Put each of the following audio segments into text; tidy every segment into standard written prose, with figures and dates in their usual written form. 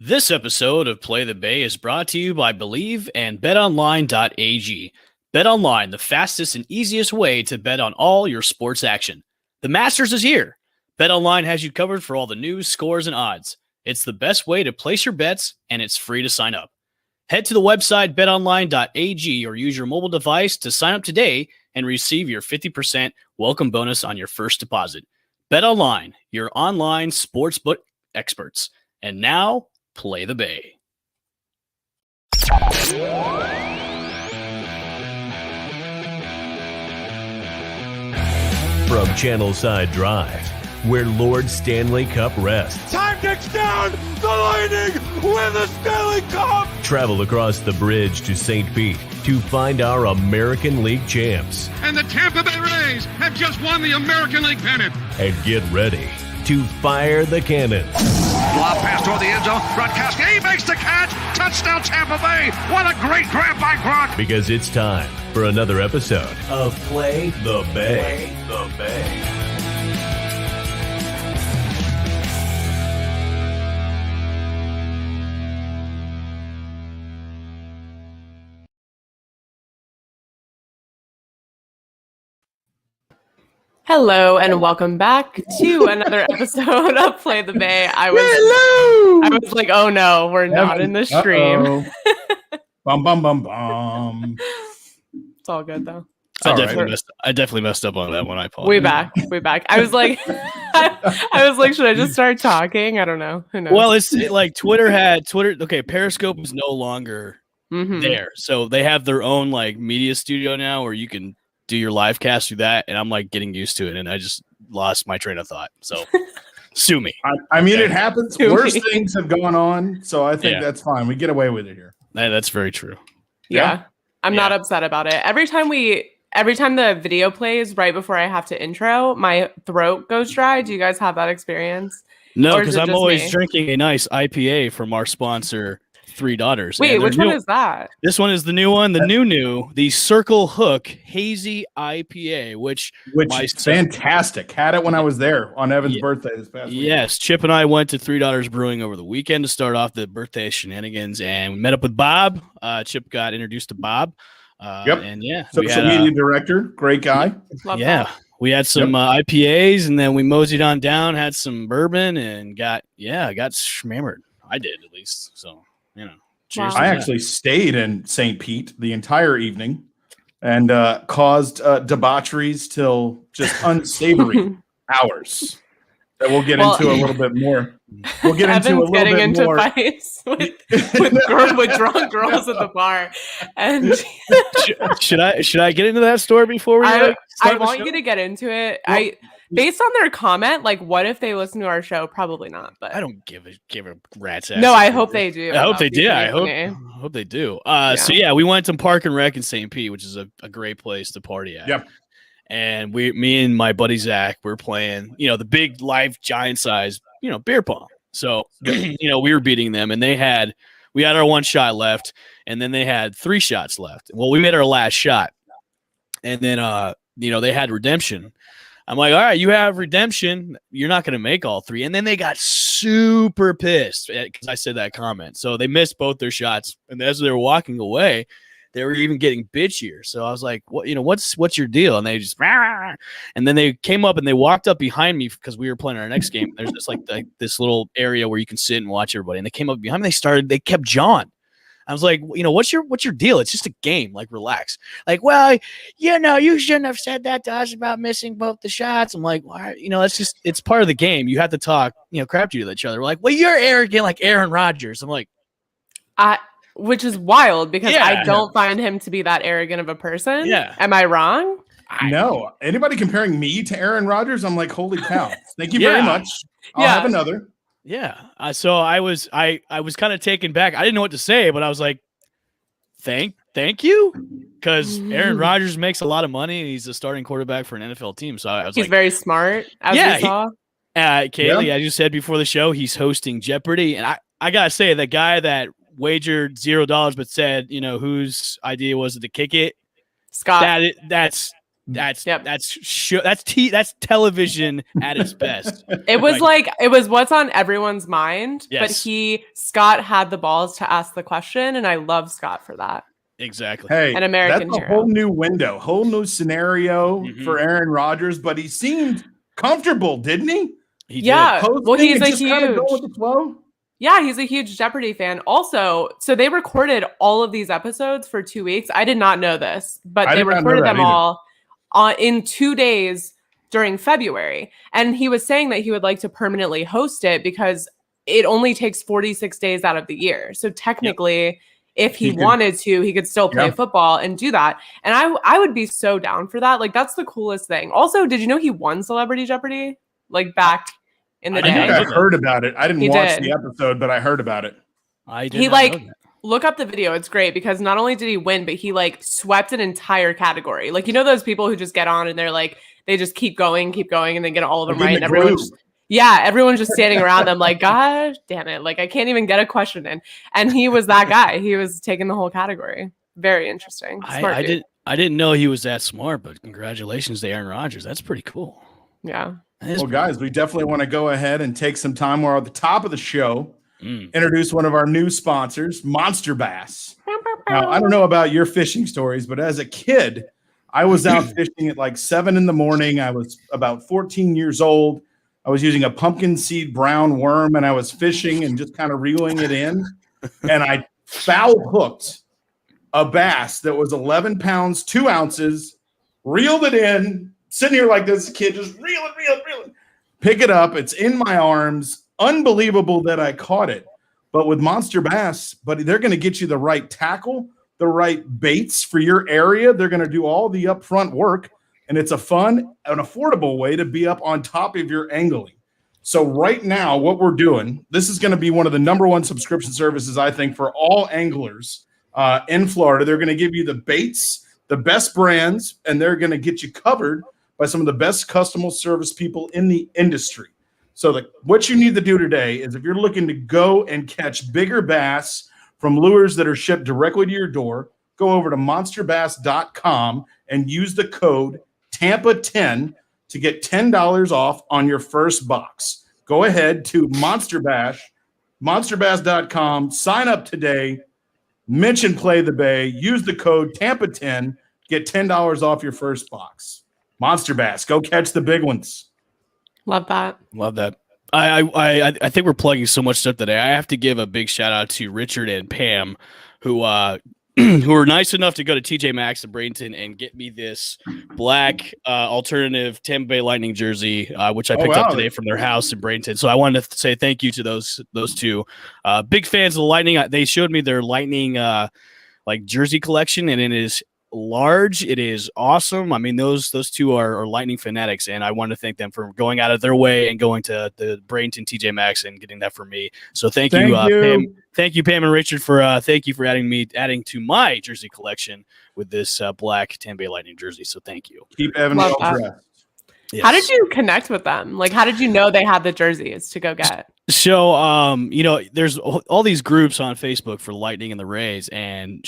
This episode of Play the Bay is brought to you by Believe and BetOnline.ag. BetOnline, the fastest and easiest way to bet on all your sports action. The Masters is here. BetOnline has you covered for all the news, scores, and odds. It's the best way to place your bets, and it's free to sign up. Head to the website betonline.ag or use your mobile device to sign up today and receive your 50% welcome bonus on your first deposit. BetOnline, your online sportsbook experts. And now, Play the Bay. From Channelside Drive, where Lord Stanley Cup rests. Time ticks down! The Lightning win the Stanley Cup! Travel across the bridge to St. Pete to find our American League champs. And the Tampa Bay Rays have just won the American League pennant. And get ready to fire the cannon. Lob pass toward the end zone. Gronkowski, he makes the catch. Touchdown Tampa Bay. What a great grab by Gronk. Because it's time for another episode of Play the Bay. Play the Bay. Hello and welcome back to another episode of Play the Bay. I was like, oh no, we're not in the stream. Bum bum bum bum. It's all good though. I definitely messed up on that one. I apologize. We back. I was like, should I just start talking? I don't know. Who knows? Well, it's like Twitter. Okay, Periscope is no longer there, so they have their own like media studio now, where you can do your live cast through that, and I'm like getting used to it, and I just lost my train of thought. So sue me. I mean, it happens. Worse things have gone on, so I think that's fine. We get away with it here. That's very true. Yeah. I'm not upset about it. Every time the video plays right before I have to intro, my throat goes dry. Do you guys have that experience? No, because I'm always drinking a nice IPA from our sponsor, Three Daughters. Wait, which one is that? This one is the new one, the Circle Hook Hazy IPA, which is fantastic. Had it when I was there on Evan's birthday this past week. Yes, Chip and I went to Three Daughters Brewing over the weekend to start off the birthday shenanigans, and we met up with Bob. Chip got introduced to Bob. And social media director, great guy. We had some IPAs, and then we moseyed on down, had some bourbon, and got schmammered. I did, at least. So, cheers. I actually stayed in St. Pete the entire evening and caused debaucheries till just unsavory hours that we'll get into a little bit more. We'll get Evan's into a little bit more. Fights with drunk girls at the bar. And should I get into that story before we? I want you to get into it. Well, based on their comment, like, what if they listen to our show? Probably not. But I don't give a rat's ass. No, I hope they do. I hope they do. I hope they do. So we went to Park and Rec in St. Pete, which is a great place to party at. Yep. And me and my buddy Zach were playing, the big live giant size, beer pong. So, we were beating them, and we had our one shot left, and then they had 3 shots left. Well, we made our last shot, and then, they had redemption. I'm like, all right, you have redemption. You're not going to make all 3. And then they got super pissed because I said that comment. So they missed both their shots. And as they were walking away, they were even getting bitchier. So I was like, what's your deal? And they just, and then they came up and they walked up behind me because we were playing our next game. There's just like this little area where you can sit and watch everybody. And they came up behind me. They kept jawing. I was like, what's your deal? It's just a game. Like, relax. Like, well, you shouldn't have said that to us about missing both the shots. I'm like, why? It's part of the game. You have to talk, crap to each other. We're like, well, you're arrogant like Aaron Rodgers. I'm like, which is wild because I don't find him to be that arrogant of a person. Yeah. Am I wrong? No. Anybody comparing me to Aaron Rodgers, I'm like, holy cow. Thank you very much. I'll have another. Yeah. So I was kind of taken back. I didn't know what to say, but I was like, thank you. Because Aaron Rodgers makes a lot of money and he's a starting quarterback for an NFL team. So I was he's very smart, as we saw. Kaylee, as you said before the show, he's hosting Jeopardy. And I gotta say, the guy that wagered $0 but said, whose idea was it to kick it? Scott. That's That's television at its best. It was it was what's on everyone's mind, Yes. but Scott had the balls to ask the question, and I love Scott for that. Exactly. Hey, an American that's a hero. whole new window, whole new scenario for Aaron Rodgers, but he seemed comfortable, didn't he? He yeah. did. Well, he's a just kind of huge. go with the flow. Yeah, he's a huge Jeopardy fan. Also, so they recorded all of these episodes for 2 weeks. I did not know this, but they recorded them all in 2 days during February. And he was saying that he would like to permanently host it because it only takes 46 days out of the year. So technically, if he wanted to, he could still play football and do that. And I would be so down for that. Like, that's the coolest thing. Also, did you know he won Celebrity Jeopardy? Like, back in the day? I heard about it. I didn't watch the episode, but I heard about it. Look up the video. It's great because not only did he win, but he swept an entire category. Like, you know, those people who just get on and they're like, they just keep going, and then get all of them right. And everyone's just standing around them like, God damn it. Like, I can't even get a question in. And he was that guy. He was taking the whole category. Very interesting. Smart dude. I didn't know he was that smart, but congratulations to Aaron Rodgers. That's pretty cool. Yeah. Well, guys, we definitely want to go ahead and take some time. We're at the top of the show. Introduce one of our new sponsors, Monster Bass. Now, I don't know about your fishing stories, but as a kid, I was out fishing at 7 a.m. I was about 14 years old. I was using a pumpkin seed brown worm, and I was fishing and just kind of reeling it in. And I foul hooked a bass that was 11 pounds, 2 ounces, reeled it in, sitting here like this kid, just reel it. Pick it up. It's in my arms. Unbelievable that I caught it. But with Monster Bass, they're going to get you the right tackle, the right baits for your area. They're going to do all the upfront work. And it's a fun and affordable way to be up on top of your angling. So right now, what we're doing, this is going to be one of the #1 subscription services, I think, for all anglers in Florida. They're going to give you the baits, the best brands, and they're going to get you covered by some of the best customer service people in the industry. So what you need to do today is if you're looking to go and catch bigger bass from lures that are shipped directly to your door, go over to monsterbass.com and use the code TAMPA10 to get $10 off on your first box. Go ahead to monsterbass.com, sign up today, mention Play the Bay, use the code TAMPA10, get $10 off your first box. Monster Bass, go catch the big ones. Love that. I think we're plugging so much stuff today. I have to give a big shout out to Richard and Pam, who who were nice enough to go to TJ Maxx in Bradenton and get me this black alternative Tampa Bay Lightning jersey, which I picked up today from their house in Bradenton. So I wanted to say thank you to those two. Big fans of the Lightning. They showed me their Lightning jersey collection, and it is large. It is awesome. I mean, those two are Lightning fanatics, and I want to thank them for going out of their way and going to the Bradenton TJ Maxx and getting that for me. So thank you. Pam. Thank you, Pam and Richard, for adding to my jersey collection with this black Tampa Bay Lightning jersey. So thank you. Keep Evan well dressed. Yes. How did you connect with them? How did you know they had the jerseys to go get? So, there's all these groups on Facebook for Lightning and the Rays, and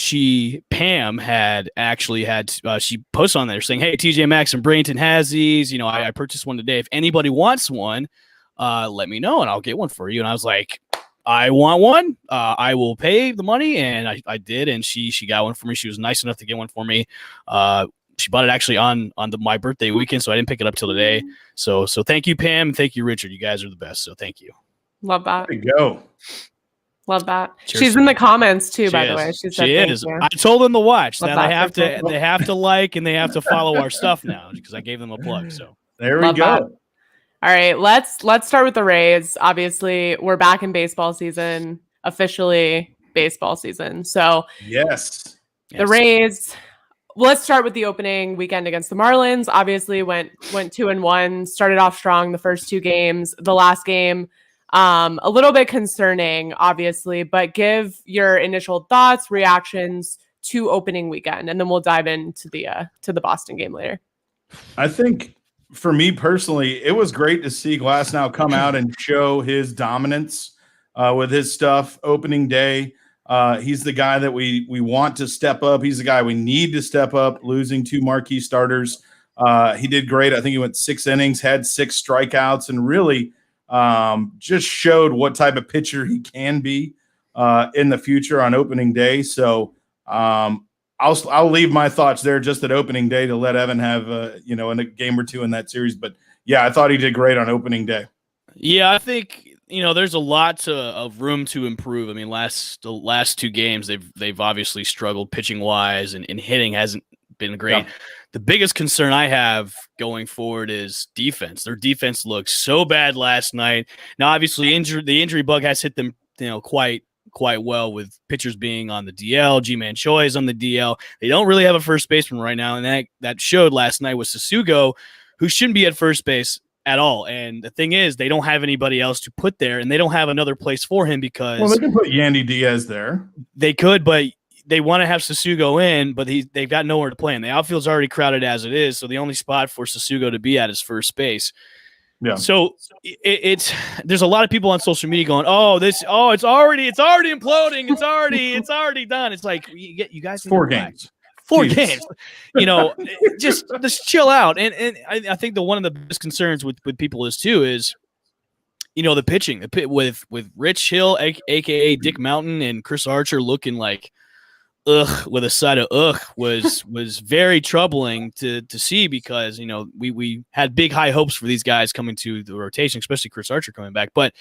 Pam had she posted on there saying, "Hey, TJ Maxx and Bradenton has these. I purchased one today. If anybody wants one, let me know and I'll get one for you." And I was like, I want one. I will pay the money, and I did. And she got one for me. She was nice enough to get one for me. She bought it actually on my birthday weekend, so I didn't pick it up till today. So thank you, Pam, and thank you, Richard. You guys are the best. So thank you. Love that. There you go. Love that. Cheers. She's in the comments too, by the way. She is. I told them to watch. Now they have to like and they have to follow our stuff now because I gave them a plug. So there we go. That. All right, let's start with the Rays. Obviously, we're back in baseball season, officially baseball season. So yes, the Rays. Let's start with the opening weekend against the Marlins. Obviously, went 2-1. Started off strong the first 2 games. The last game, a little bit concerning, obviously. But give your initial thoughts, reactions to opening weekend, and then we'll dive into the Boston game later. I think for me personally, it was great to see Glasnow come out and show his dominance with his stuff opening day. He's the guy that we want to step up. He's the guy we need to step up, losing 2 marquee starters He did great. I think he went 6 innings, had 6 strikeouts, and really just showed what type of pitcher he can be in the future on opening day. So I'll leave my thoughts there just at opening day to let Evan have in a game or two in that series. But yeah, I thought he did great on opening day. Yeah, I think there's a lot of room to improve. I mean, the last 2 games they've obviously struggled pitching wise, and hitting hasn't been great. Yeah. The biggest concern I have going forward is defense. Their defense looked so bad last night. Now, obviously, the injury bug has hit them, quite well, with pitchers being on the DL. G-Man Choi is on the DL. They don't really have a first baseman right now, and that showed last night with Sasugo, who shouldn't be at first base at all. And the thing is, they don't have anybody else to put there, and they don't have another place for him because they can put Yandy Diaz there. They could, but they want to have Sasugo in, but they've got nowhere to play him. The outfield's already crowded as it is, so the only spot for Sasugo to be at is first base. Yeah. So there's a lot of people on social media going, it's already imploding, it's already done. It's like you guys 4 games. 4 games, just chill out. And I think one of the biggest concerns with people is the pitching, with Rich Hill, aka Dick Mountain, and Chris Archer looking like with a side of was very troubling to see, because we had big high hopes for these guys coming to the rotation, especially Chris Archer coming back. But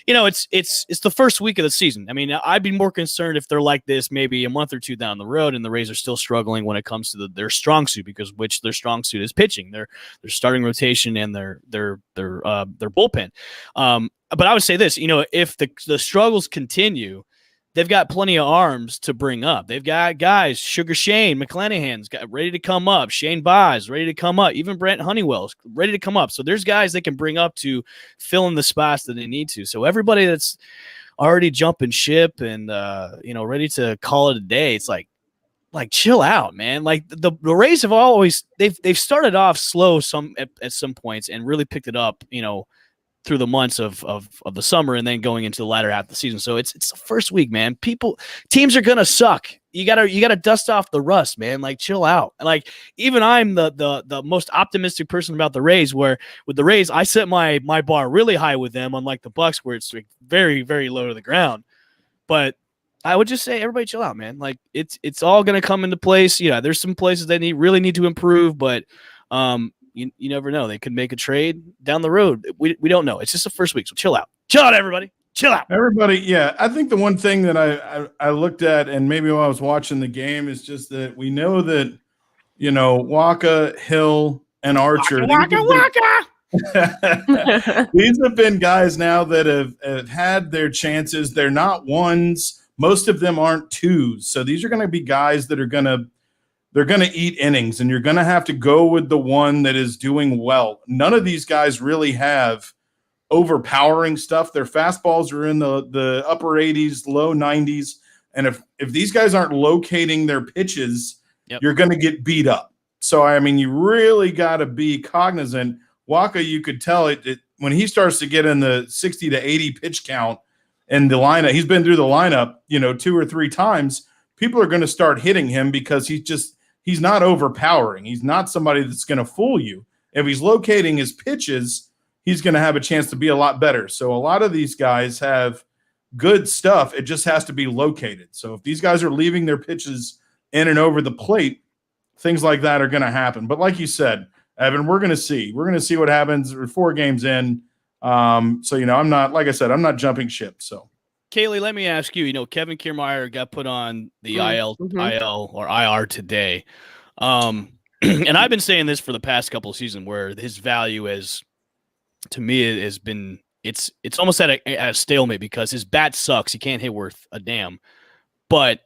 it's the first week of the season. I mean, I'd be more concerned if they're like this maybe a month or 2 down the road, and the Rays are still struggling when it comes to their strong suit, because their strong suit is pitching, their starting rotation and their bullpen. But I would say this, if the struggles continue, they've got plenty of arms to bring up. They've got guys, Sugar Shane McClanahan's got ready to come up. Shane Baez ready to come up. Even Brent Honeywell's ready to come up. So there's guys they can bring up to fill in the spots that they need to. So everybody that's already jumping ship and ready to call it a day, it's like chill out, man. Like the Rays have always they've started off slow at some points and really picked it up, through the months of the summer and then going into the latter half of the season. So it's the first week, man. Teams are gonna suck. You gotta dust off the rust, man. Like chill out. Like even I'm the most optimistic person about the Rays, where with the Rays, I set my bar really high with them, unlike the Bucks where it's like very, very low to the ground. But I would just say everybody chill out, man. Like it's all gonna come into place. There's some places that really need to improve, but you never know. They could make a trade down the road. We don't know. It's just the first week, so chill out. Chill out, everybody. Chill out. Everybody, yeah. I think the one thing that I looked at, and maybe while I was watching the game, is just that we know that, Waka, Hill, and Archer. Waka. These have been guys now that have had their chances. They're not ones. Most of them aren't twos. So these are going to be guys that are they're going to eat innings, and you're going to have to go with the one that is doing well. None of these guys really have overpowering stuff. Their fastballs are in the upper 80s, low 90s. And if these guys aren't locating their pitches, you're going to get beat up. So, I mean, you really got to be cognizant. Waka, you could tell it when he starts to get in the 60 to 80 pitch count in the lineup. He's been through the lineup, 2 or 3 times. People are going to start hitting him because he's not overpowering. He's not somebody that's going to fool you. If he's locating his pitches, he's going to have a chance to be a lot better. So a lot of these guys have good stuff. It just has to be located. So if these guys are leaving their pitches in and over the plate, things like that are going to happen. But like you said, Evan, we're going to see. We're going to see what happens. We're 4 games in. So, I'm not, like I said, I'm not jumping ship. So. Kaylee, let me ask you, Kevin Kiermaier got put on the IL or IR today. And I've been saying this for the past couple of seasons, where his value to me has been, it's almost at a stalemate, because his bat sucks. He can't hit worth a damn, but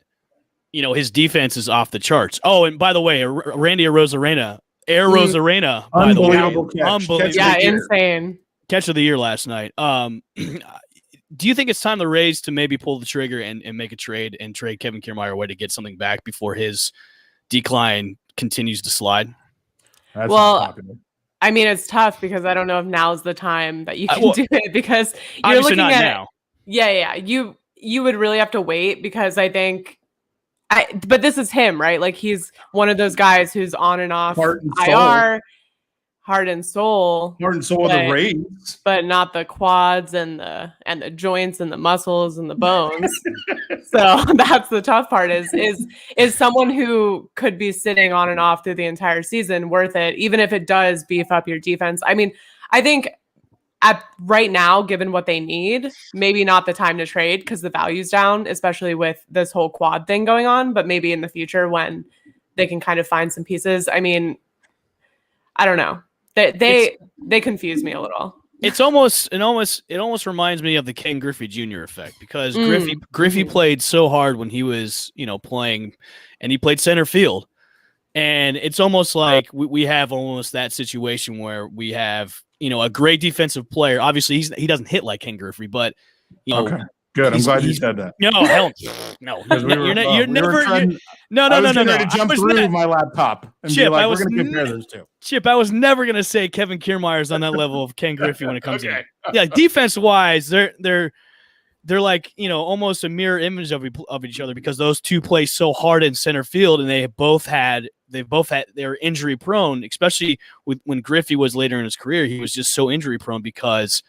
his defense is off the charts. Oh, and by the way, Randy Arozarena, by the way, unbelievable. Yeah, insane. Catch of the year last night. Do you think it's time the Rays to maybe pull the trigger and make a trade and trade Kevin Kiermaier away to get something back before his decline continues to slide? That's unpopular. I mean, it's tough because I don't know if now's the time that you can do it, because you're looking not at now. Yeah. You would really have to wait, because I think but this is him, right? Like he's one of those guys who's on and off IR. heart and soul of the Rays, but not the quads and the joints and the muscles and the bones. So that's the tough part is someone who could be sitting on and off through the entire season worth it, even if it does beef up your defense. I mean, I think right now, given what they need, maybe not the time to trade because the value's down, especially with this whole quad thing going on, but maybe in the future when they can kind of find some pieces. I mean, I don't know. They confuse me a little. It almost reminds me of the Ken Griffey Jr. effect because Griffey played so hard when he was, playing, and he played center field. And it's almost like we have almost that situation where we have, a great defensive player. Obviously, he doesn't hit like Ken Griffey, but okay, good. I'm glad you said that. No, hell, no. You're never. No. To jump through my laptop and Chip, be like, we're going to compare those two. Chip, I was never going to say Kevin Kiermaier's on that level of Ken Griffey when it comes in. Yeah, defense wise, they're like almost a mirror image of each other because those two play so hard in center field, and they were injury prone, especially when Griffey was later in his career. He was just so injury prone because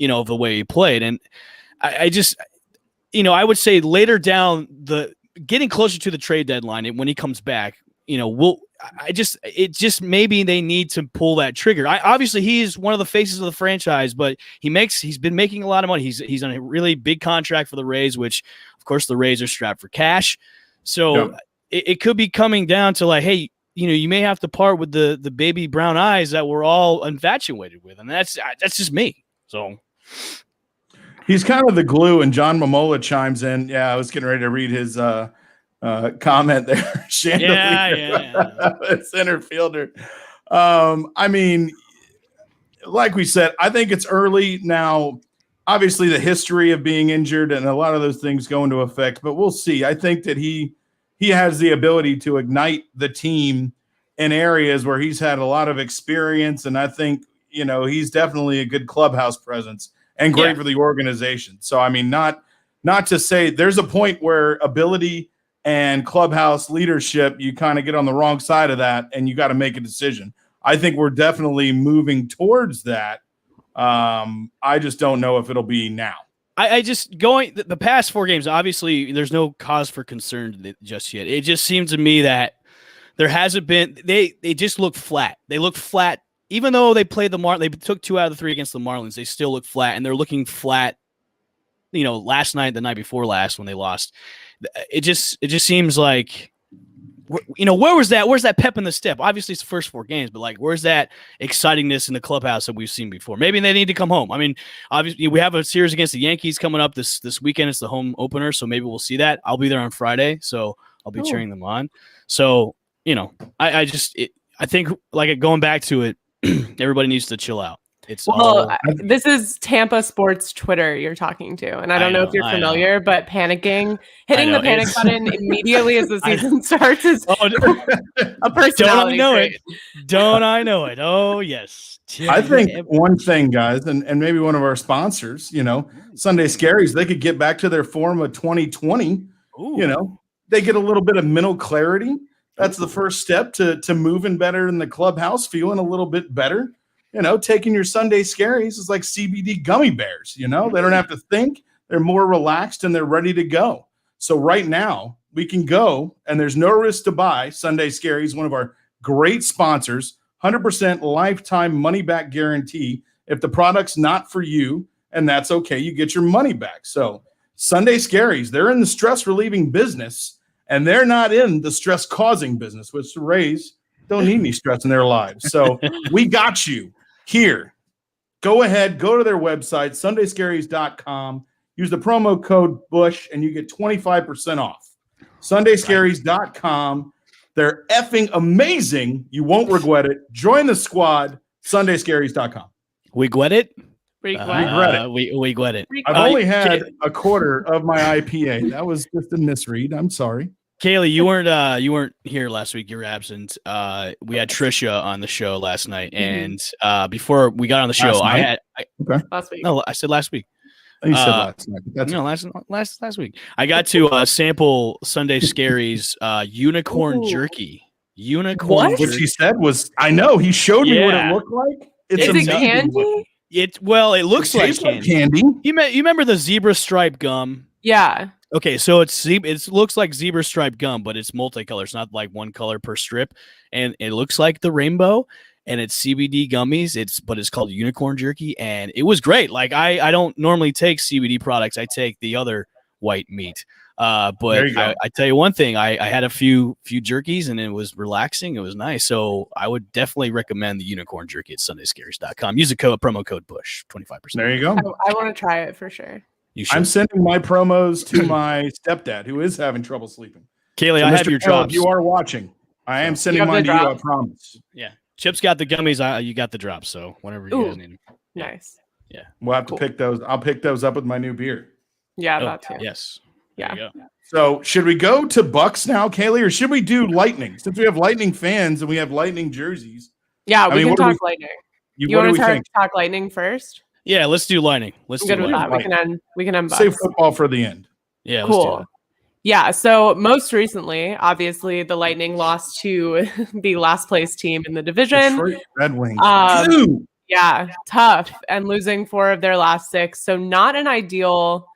of the way he played. And I just I would say later down getting closer to the trade deadline, and when he comes back, maybe they need to pull that trigger. Obviously he's one of the faces of the franchise, but he's been making a lot of money. He's on a really big contract for the Rays, which of course the Rays are strapped for cash. So it could be coming down to like, hey, you may have to part with the baby brown eyes that we're all infatuated with, and that's just me. So he's kind of the glue. And John Momola chimes in. Yeah, I was getting ready to read his comment there. Yeah. Center fielder. I mean, like we said, I think it's early now. Obviously, the history of being injured and a lot of those things go into effect, but we'll see. I think that he has the ability to ignite the team in areas where he's had a lot of experience, and I think he's definitely a good clubhouse presence and great for the organization. So I mean, not to say there's a point where ability and clubhouse leadership, you kind of get on the wrong side of that and you got to make a decision. I think we're definitely moving towards that. I just don't know if it'll be now. I just going the past 4 games, obviously there's no cause for concern just yet. It just seems to me that there hasn't been, they just look flat. They look flat. Even though they played they took 2 out of the 3 against the Marlins, they still look flat, and they're looking flat, last night, the night before last when they lost. It just seems like, where's that pep in the step? Obviously it's the first 4 games, but like, where's that excitingness in the clubhouse that we've seen before? Maybe they need to come home. I mean, obviously we have a series against the Yankees coming up this weekend. It's the home opener, so maybe we'll see that. I'll be there on Friday, so I'll be cheering them on. So, I think like going back to it, everybody needs to chill out. This is Tampa Sports Twitter you're talking to, and I don't know if you're familiar, but hitting the panic button immediately as the season starts is a personality trait. Don't I know it? Oh, yes. I think one thing, guys, and maybe one of our sponsors, Sunday Scaries, they could get back to their form of 2020. Ooh. They get a little bit of mental clarity. That's the first step to moving better in the clubhouse, feeling a little bit better. Taking your Sunday Scaries is like CBD gummy bears. They don't have to think. They're more relaxed and they're ready to go. So right now we can go, and there's no risk to buy. Sunday Scaries, one of our great sponsors, 100% lifetime money back guarantee. If the product's not for you, and that's okay, you get your money back. So Sunday Scaries, they're in the stress relieving business, and they're not in the stress causing business, which the Rays don't need any stress in their lives. So we got you here. Go ahead, go to their website, sundayscaries.com. Use the promo code Bush, and you get 25% off. Sundayscaries.com. They're effing amazing. You won't regret it. Join the squad, sundayscaries.com. We get it? We get it. We I've only had a quarter of my IPA. That was just a misread. I'm sorry. Kaylee, you weren't here last week. You were absent. We had Trisha on the show last night, and before we got on the show, last week. No, I said last week. You said last night. That's last week. I got to sample Sunday Scaries unicorn jerky. unicorn. What he said was, I know he showed me what it looked like. Is it candy? It looks like candy. You remember the zebra stripe gum? Yeah. Okay, so it looks like zebra stripe gum, but it's multicolor. It's not like one color per strip, and it looks like the rainbow. And it's CBD gummies. But it's called unicorn jerky, and it was great. Like I don't normally take CBD products. I take the other white meat. But I tell you one thing, I had a few jerkies and it was relaxing. It was nice. So I would definitely recommend the unicorn jerky at sundayscaries.com. Use the promo code PUSH, 25%. There you go. I want to try it for sure. You should. I'm sending my promos to my stepdad who is having trouble sleeping. Kaylee, so I Mr. have your Phil, drops. If you are watching, I am sending mine to you, I promise. Yeah. Chip's got the gummies. You got the drops. So whenever you guys need them. Nice. Yeah. We'll have to pick those. I'll pick those up with my new beer. Yeah, that too. Yes. Yeah. So should we go to Bucks now, Kaylee, or should we do Lightning? Since we have Lightning fans and we have Lightning jerseys. Yeah, we can talk Lightning. You want to talk Lightning first? Yeah, let's do Lightning. Let's do Lightning. That. We can end Bucks. Save football for the end. Yeah, cool. Let's do it. Yeah, so most recently, obviously, the Lightning lost to the last place team in the division. Detroit Red Wings. Yeah, tough. And losing 4 of their last 6. So not an ideal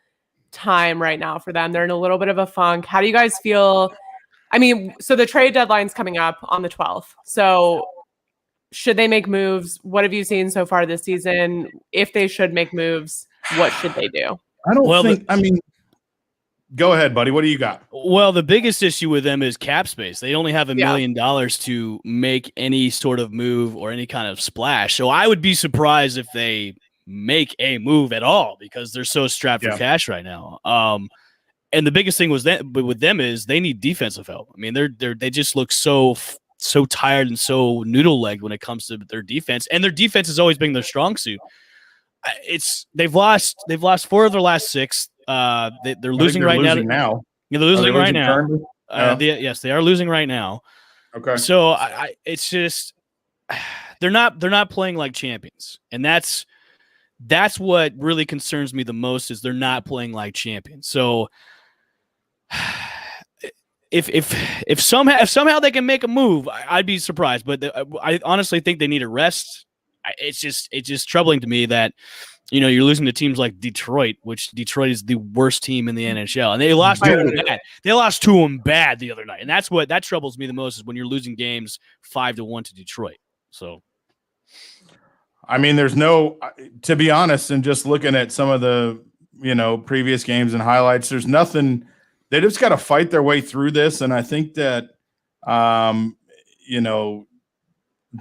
time right now for them. They're in a little bit of a funk. How do you guys feel? I mean, so the trade deadline's coming up on the 12th. So should they make moves? What have you seen so far this season? If they should make moves, what should they do? I don't think, go ahead, buddy. What do you got? Well, the biggest issue with them is cap space. They only have $1 million to make any sort of move or any kind of splash. So I would be surprised if they make a move at all because they're so strapped for cash right now. And the biggest thing with them is they need defensive help. I mean, they just look so tired and so noodle-legged when it comes to their defense, and their defense has always been their strong suit. They've lost 4 of their last 6. They're losing right now. Yeah, they're losing right now. Yes, they are losing right now. Okay. So it's just they're not playing like champions, and that's what really concerns me the most is they're not playing like champions. So if somehow they can make a move, I'd be surprised. But I honestly think they need a rest. It's just troubling to me that you're losing to teams like Detroit, which Detroit is the worst team in the NHL, and they lost to them bad. They lost to them bad the other night, and that's what troubles me the most is when you're losing games 5-1 to Detroit. So, I mean, to be honest, and just looking at some of the previous games and highlights, there's nothing. They just got to fight their way through this, and I think that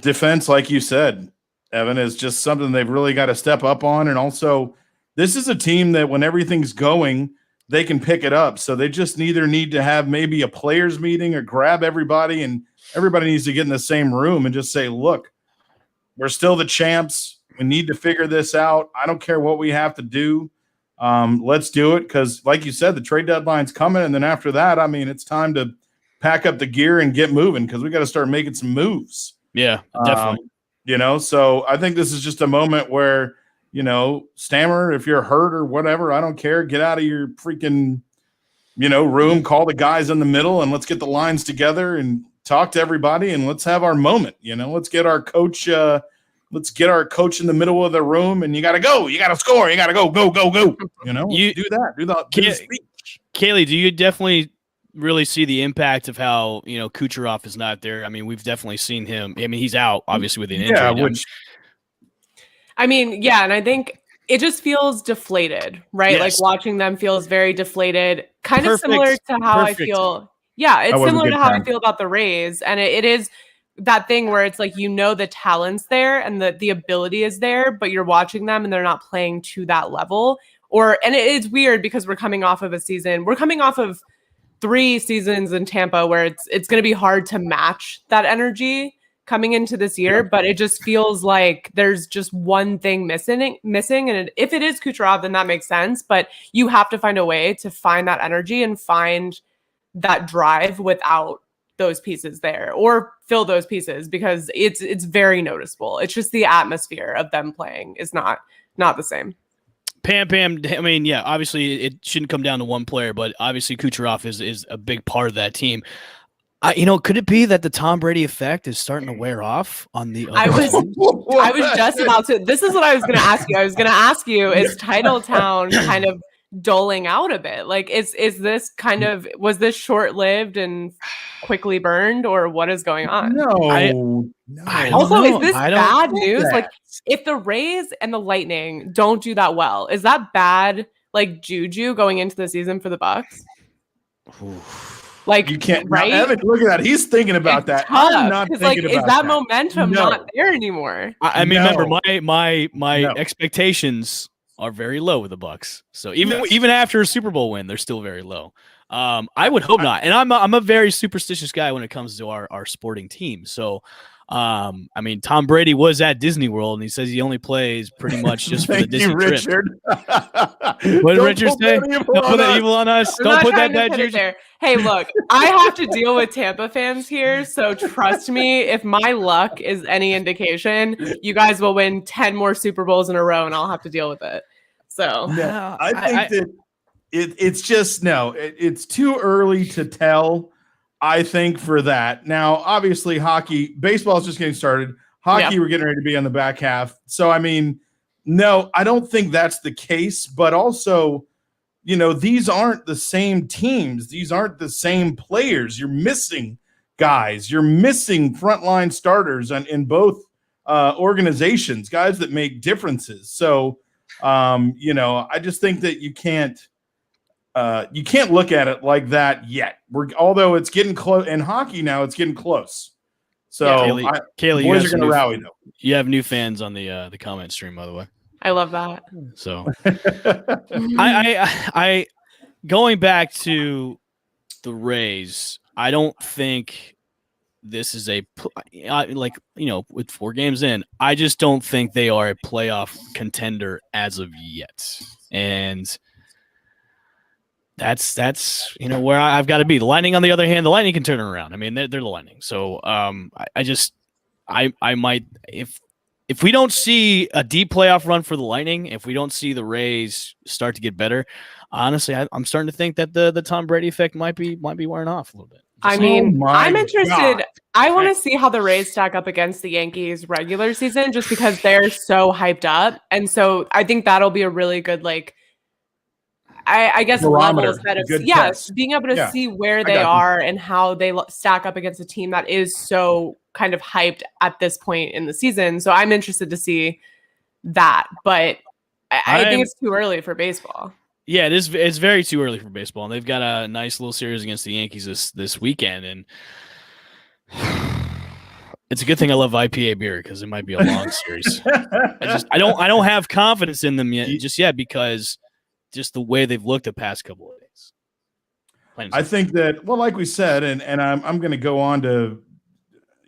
defense, like you said, Evan, is just something they've really got to step up on. And also, this is a team that when everything's going, they can pick it up. So they just either need to have maybe a players meeting or grab everybody, and everybody needs to get in the same room and just say, look, we're still the champs. We need to figure this out. I don't care what we have to do. Let's do it because, like you said, the trade deadline's coming. And then after that, I mean, it's time to pack up the gear and get moving because we got to start making some moves. Yeah, definitely. So I think this is just a moment where, Stammer, if you're hurt or whatever, I don't care. Get out of your freaking, room, call the guys in the middle, and let's get the lines together and talk to everybody and let's have our moment. Let's get our coach. Let's get our coach in the middle of the room, and you got to go. You got to score. You got to go. You do that. Do the speech. Kaylee, do you definitely really see the impact of how Kucherov is not there? I mean, we've definitely seen him. I mean, he's out obviously with an injury. And I think it just feels deflated, right? Yes. Like watching them feels very deflated, kind of similar to how I feel. Yeah, it's similar to how I feel about the Rays, and it is that thing where it's like the talent's there and the ability is there, but you're watching them and they're not playing to that level. And it's weird because we're coming off of a season. We're coming off of 3 seasons in Tampa where it's going to be hard to match that energy coming into this year, but it just feels like there's just one thing missing. And if it is Kucherov, then that makes sense, but you have to find a way to find that energy and find that drive without those pieces there or fill those pieces because it's very noticeable. It's just the atmosphere of them playing is not the same. Pam, I mean, yeah, obviously it shouldn't come down to one player, but obviously Kucherov is a big part of that team. Could it be that the Tom Brady effect is starting to wear off on the other teams? I was just about to. This is what I was going to ask you. I was going to ask you, is Titletown kind of doling out a bit? Like, is this was this short-lived and quickly burned, or what is going on? No. Also, is this bad news? Like, if the Rays and the Lightning don't do that well, is that bad, like, juju going into the season for the Bucks? Like, you can't, right? Now, Evan, look at that. He's thinking about that. I'm not thinking about is that momentum not there anymore? I mean, remember, my expectations are very low with the Bucks. So even after a Super Bowl win, they're still very low. I would hope not. And I'm a very superstitious guy when it comes to our sporting team. So, I mean, Tom Brady was at Disney World, and he says he only plays pretty much just for the Disney Richard. trip. What did Richard say? Don't put that evil on us. Don't put that bad juju there. Hey, look, I have to deal with Tampa fans here, so trust me, if my luck is any indication, you guys will win 10 more Super Bowls in a row, and I'll have to deal with it. So I think that it's just it's too early to tell. I think for that. Now, obviously, baseball is just getting started. Hockey, we're getting ready to be on the back half. So, I mean, no, I don't think that's the case. But also, these aren't the same teams. These aren't the same players. You're missing guys. You're missing frontline starters in both organizations, guys that make differences. So, I just think that you can't look at it like that yet. Although it's getting close in hockey now, it's getting close. So, Kaylee, boys are going to rally though. You have new fans on the comment stream, by the way. I love that. So, I going back to the Rays, I don't think this is with 4 games in, I just don't think they are a playoff contender as of yet. And that's where I've got to be. The Lightning, on the other hand, the Lightning can turn it around. I mean, they're the Lightning. So I might, if we don't see a deep playoff run for the Lightning, if we don't see the Rays start to get better, honestly, I'm starting to think that the Tom Brady effect might be wearing off a little bit. I mean, I'm interested. God. I want to see how the Rays stack up against the Yankees regular season, just because they're so hyped up. And so I think that'll be a really good, I guess, level set of being able to see where they are and how they stack up against a team that is so kind of hyped at this point in the season. So I'm interested to see that, but I think it's too early for baseball. Yeah, it is. It's very too early for baseball, and they've got a nice little series against the Yankees this weekend, and it's a good thing I love IPA beer because it might be a long series. I don't have confidence in them yet because just the way they've looked the past couple of days. I think that, like we said, and I'm going to go on to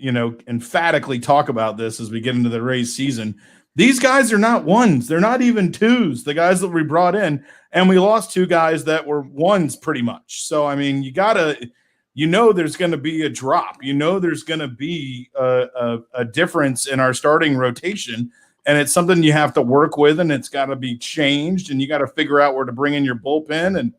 emphatically talk about this as we get into the Rays season. These guys are not ones. They're not even twos, the guys that we brought in. And we lost 2 guys that were ones pretty much. So, I mean, there's going to be a drop. There's going to be a difference in our starting rotation. And it's something you have to work with, and it's got to be changed. And you got to figure out where to bring in your bullpen. And,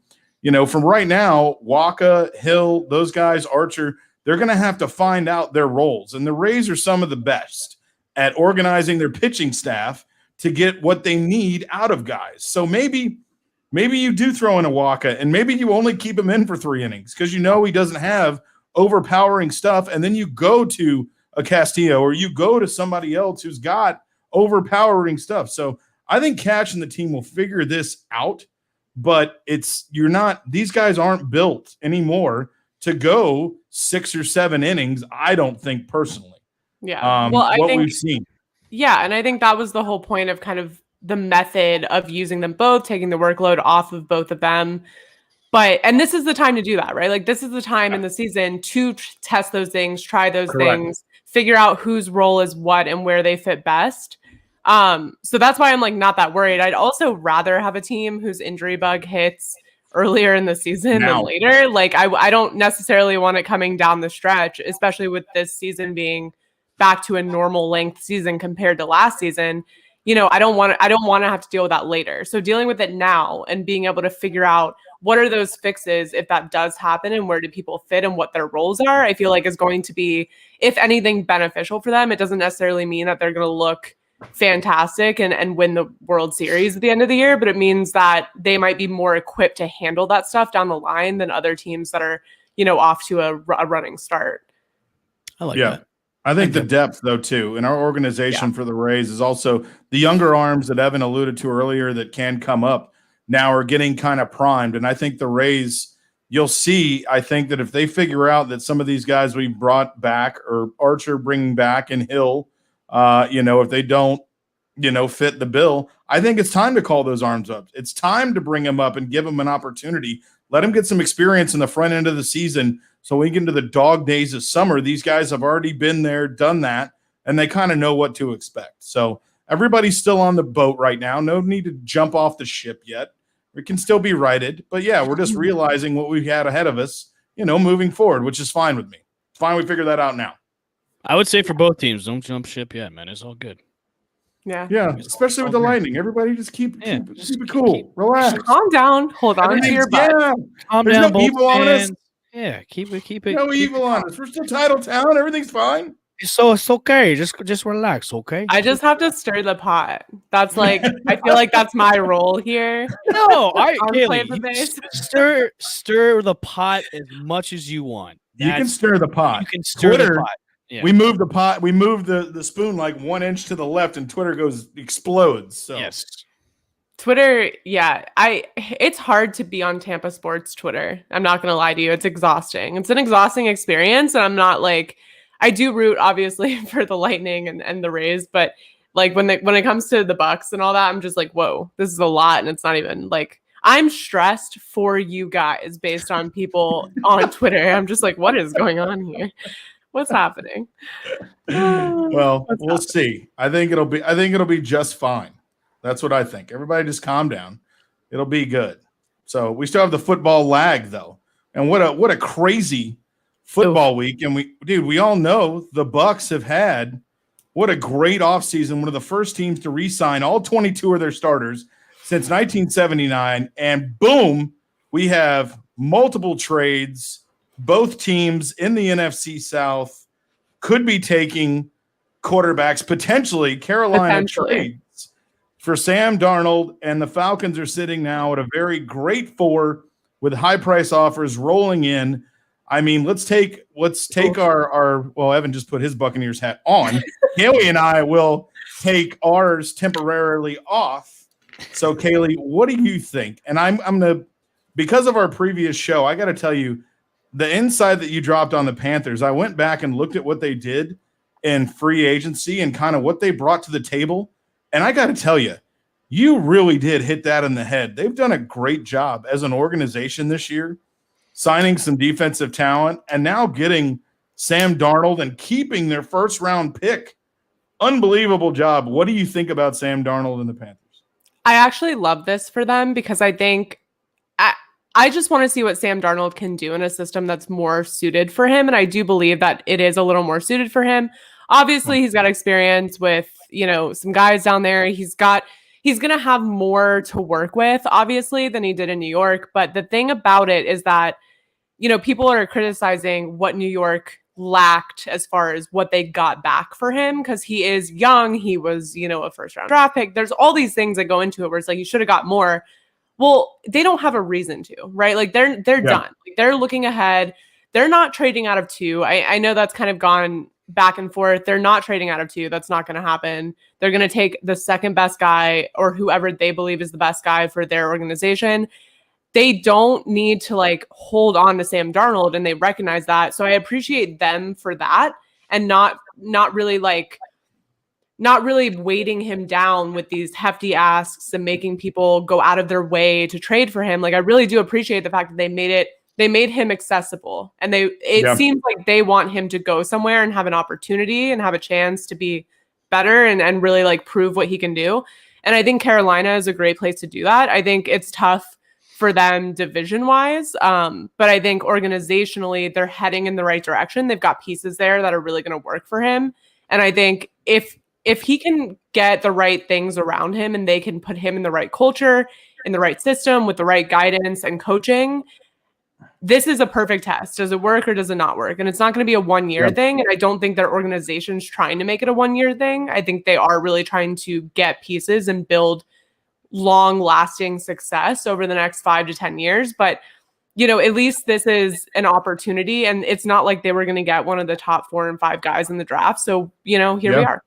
from right now, Waka, Hill, those guys, Archer, they're going to have to find out their roles. And the Rays are some of the best at organizing their pitching staff to get what they need out of guys. So maybe you do throw in a Waka, and maybe you only keep him in for 3 innings because he doesn't have overpowering stuff, and then you go to a Castillo or you go to somebody else who's got overpowering stuff. So I think Catch and the team will figure this out, but these guys aren't built anymore to go 6 or 7 innings, I don't think personally. Yeah. I think we've seen. Yeah. And I think that was the whole point of kind of the method of using them both, taking the workload off of both of them. And this is the time to do that, right? Like, this is the time in the season to test those things, try those things, figure out whose role is what and where they fit best. So that's why I'm not that worried. I'd also rather have a team whose injury bug hits earlier in the season than later. I don't necessarily want it coming down the stretch, especially with this season being back to a normal length season compared to last season. I don't want to have to deal with that later. So dealing with it now and being able to figure out what are those fixes if that does happen and where do people fit and what their roles are, I feel like is going to be, if anything, beneficial for them. It doesn't necessarily mean that they're going to look fantastic and win the World Series at the end of the year, but it means that they might be more equipped to handle that stuff down the line than other teams that are, off to a running start. I like that. I think the depth, though, too, in our organization for the Rays is also the younger arms that Evan alluded to earlier that can come up now are getting kind of primed. And I think the Rays, you'll see, I think that if they figure out that some of these guys we brought back or Archer bringing back and Hill, if they don't, fit the bill, I think it's time to call those arms up. It's time to bring them up and give them an opportunity. Let them get some experience in the front end of the season. So when we get into the dog days of summer, these guys have already been there, done that, and they kind of know what to expect. So everybody's still on the boat right now. No need to jump off the ship yet. It can still be righted. But, yeah, we're just realizing what we had ahead of us, moving forward, which is fine with me. It's fine we figure that out now. I would say for both teams, don't jump ship yet, man. It's all good. Yeah, especially with the Lightning. Everybody just keep it cool. Relax. Calm down. Hold on to your butt. Calm There's down, no evil on us. Yeah, keep it. No evil on us. We're still title town. Everything's fine. So it's okay. Just relax, okay? I just have to stir the pot. That's like I feel like that's my role here. No, Kaylee, stir the pot as much as you want. You can stir the pot. You can stir the pot. Yeah. We moved the pot. We moved the spoon like 1 inch to the left, and Twitter explodes. So yes, Twitter. Yeah, it's hard to be on Tampa sports Twitter. I'm not gonna lie to you. It's exhausting. It's an exhausting experience, and I'm not like I do root obviously for the Lightning and the Rays, but like when it comes to the Bucks and all that, I'm just like, whoa, this is a lot, and it's not even like I'm stressed for you guys based on people on Twitter. I'm just like, what is going on here? What's happening? Well, we'll see. I think it'll be just fine. That's what I think. Everybody just calm down. It'll be good. So we still have the football lag though. And what a crazy football week. And we all know the Bucks have had what a great offseason. One of the first teams to re-sign all 22 of their starters since 1979. And boom, we have multiple trades. Both teams in the NFC South could be taking quarterbacks, potentially Carolina trades for Sam Darnold, and the Falcons are sitting now at a very great 4 with high price offers rolling in. I mean, let's take our Evan just put his Buccaneers hat on. Kaylee and I will take ours temporarily off. So Kaylee, what do you think? And I'm gonna, because of our previous show, I got to tell you, the insight that you dropped on the Panthers, I went back and looked at what they did in free agency and kind of what they brought to the table. And I got to tell you, you really did hit that in the head. They've done a great job as an organization this year, signing some defensive talent and now getting Sam Darnold and keeping their first round pick. Unbelievable job. What do you think about Sam Darnold and the Panthers? I actually love this for them because I think I just want to see what Sam Darnold can do in a system that's more suited for him. And I do believe that it is a little more suited for him. Obviously, he's got experience with, some guys down there. He's going to have more to work with, obviously, than he did in New York. But the thing about it is that, people are criticizing what New York lacked as far as what they got back for him because he is young. He was, a first round draft pick. There's all these things that go into it where it's like, you should have got more. Well, they don't have a reason to, right? Like they're done. Like, they're looking ahead. They're not trading out of 2. I know that's kind of gone back and forth. They're not trading out of 2. That's not going to happen. They're going to take the second best guy or whoever they believe is the best guy for their organization. They don't need to hold on to Sam Darnold, and they recognize that. So I appreciate them for that and not really weighting him down with these hefty asks and making people go out of their way to trade for him. Like, I really do appreciate the fact that they made him accessible, and it seems like they want him to go somewhere and have an opportunity and have a chance to be better and really prove what he can do. And I think Carolina is a great place to do that. I think it's tough for them division wise. But I think organizationally they're heading in the right direction. They've got pieces there that are really going to work for him. And I think if if he can get the right things around him and they can put him in the right culture, in the right system with the right guidance and coaching, this is a perfect test. Does it work or does it not work? And it's not going to be a 1-year thing. And I don't think their organization's trying to make it a 1-year thing. I think they are really trying to get pieces and build long-lasting success over the next 5 to 10 years. But, at least this is an opportunity. And it's not like they were going to get one of the top 4 and 5 guys in the draft. So, here we are.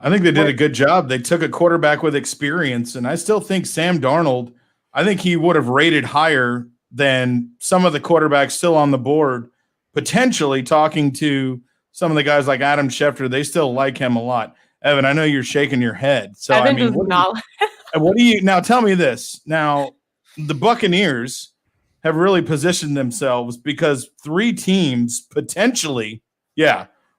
I think they did a good job. They took a quarterback with experience. And I still think Sam Darnold, I think he would have rated higher than some of the quarterbacks still on the board, potentially talking to some of the guys like Adam Schefter. They still like him a lot. Evan, I know you're shaking your head. So, Evan I mean, what do you now tell me this? Now, the Buccaneers have really positioned themselves because 3 teams potentially,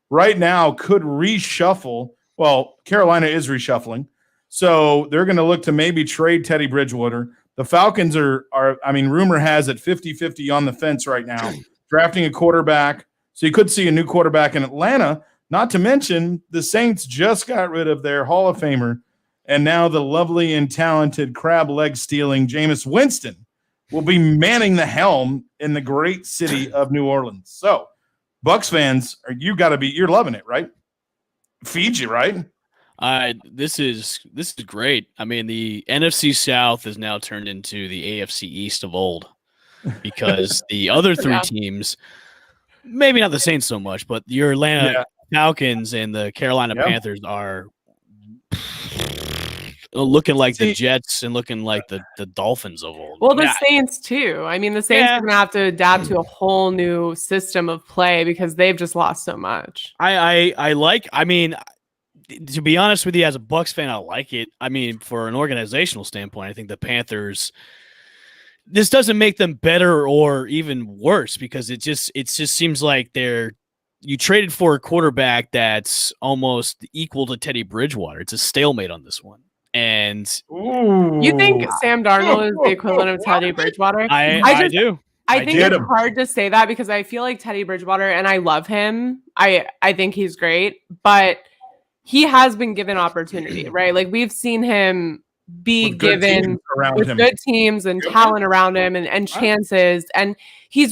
right now could reshuffle. Well, Carolina is reshuffling. So they're going to look to maybe trade Teddy Bridgewater. The Falcons are rumor has it 50-50 on the fence right now, drafting a quarterback. So you could see a new quarterback in Atlanta, not to mention the Saints just got rid of their Hall of Famer, and now the lovely and talented crab leg stealing Jameis Winston will be manning the helm in the great city of New Orleans. So Bucs fans, you're loving it, right? Feeds you, right? This is great. I mean, the NFC South has now turned into the AFC East of old because the other 3 teams, maybe not the Saints so much, but your Atlanta Falcons and the Carolina Panthers are looking like the Jets and looking like the Dolphins of old. Well, the Saints too. I mean, the Saints are going to have to adapt to a whole new system of play because they've just lost so much. To be honest with you, as a Bucs fan, I like it. I mean, for an organizational standpoint, I think the Panthers, this doesn't make them better or even worse because it just seems like you traded for a quarterback that's almost equal to Teddy Bridgewater. It's a stalemate on this one. And you think Sam Darnold is the equivalent of Teddy Bridgewater? I do. I think it's hard to say that because I feel like Teddy Bridgewater, and I love him. I think he's great, but he has been given opportunity, right? Like we've seen him be given with good teams and talent around him and chances. And he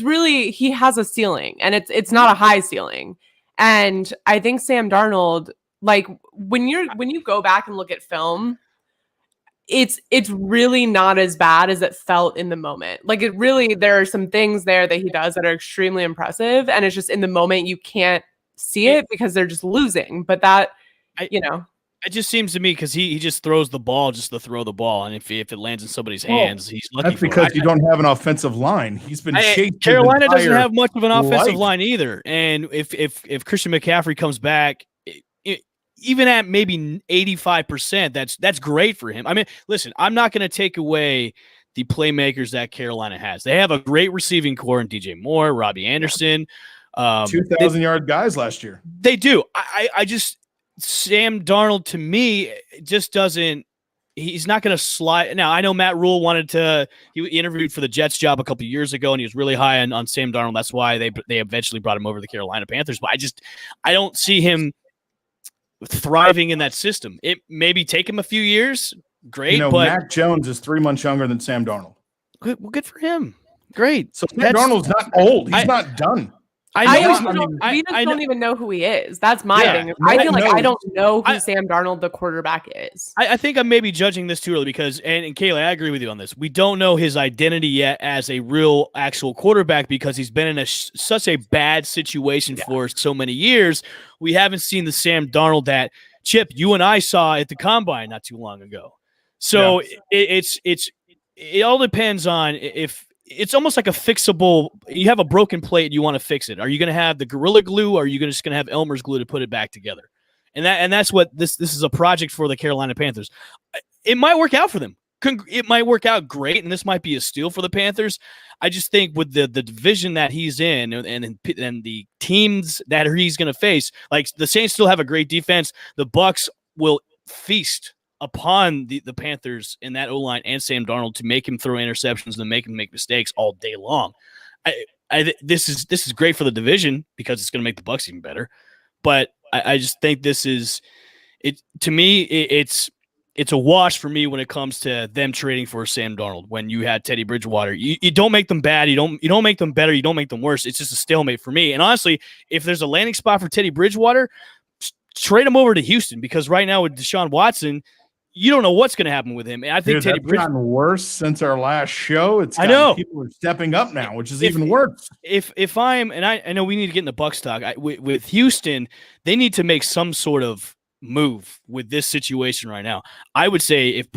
has a ceiling, and it's not a high ceiling. And I think Sam Darnold, like when you go back and look at film, it's really not as bad as it felt in the moment. Like there are some things there that he does that are extremely impressive. And it's just in the moment, you can't see it because they're just losing. But it just seems to me because he just throws the ball just to throw the ball, and if it lands in somebody's hands, he's lucky. That's because you don't have an offensive line. He's been chased. Carolina doesn't have much of an offensive line either, and if Christian McCaffrey comes back, even at maybe 85%, that's great for him. I mean, listen, I'm not going to take away the playmakers that Carolina has. They have a great receiving core in DJ Moore, Robbie Anderson, 2,000-yard guys last year. They do. I just. Sam Darnold, to me, just doesn't – he's not going to slide. Now, I know Matt Rule he interviewed for the Jets job a couple of years ago, and he was really high on Sam Darnold. That's why they eventually brought him over to the Carolina Panthers. But I don't see him thriving in that system. It maybe take him a few years. Great, but Mac Jones is 3 months younger than Sam Darnold. Well, good for him. Great. So Sam Darnold's not old. He's not done. We don't even know who he is. That's my thing. I feel like I don't know who Sam Darnold, the quarterback, is. I think I'm maybe judging this too early because, and Kayla, I agree with you on this. We don't know his identity yet as a real, actual quarterback because he's been in such a bad situation for so many years. We haven't seen the Sam Darnold that, Chip, you and I saw at the Combine not too long ago. So it all depends on if – it's almost like a fixable. You have a broken plate, you want to fix it. Are you going to have the Gorilla Glue, or are you just going to have Elmer's glue to put it back together? And that's what this is a project for the Carolina Panthers. It might work out for them. It might work out great, and this might be a steal for the Panthers. I just think with the division that he's in and the teams that he's going to face, like the Saints still have a great defense. The Bucs will feast upon the Panthers in that O-line and Sam Darnold to make him throw interceptions and make him make mistakes all day long. This is great for the division because it's going to make the Bucs even better. But I just think this is to me, it's a wash for me when it comes to them trading for Sam Darnold. When you had Teddy Bridgewater, you don't make them bad. You don't make them better. You don't make them worse. It's just a stalemate for me. And honestly, if there's a landing spot for Teddy Bridgewater, trade him over to Houston, because right now with Deshaun Watson, you don't know what's going to happen with him. And I think Teddy Bridgewater gotten worse since our last show. I know people are stepping up now, which is even worse. If I'm, and I know we need to get in the Bucs talk. With Houston, they need to make some sort of move with this situation right now. I would say if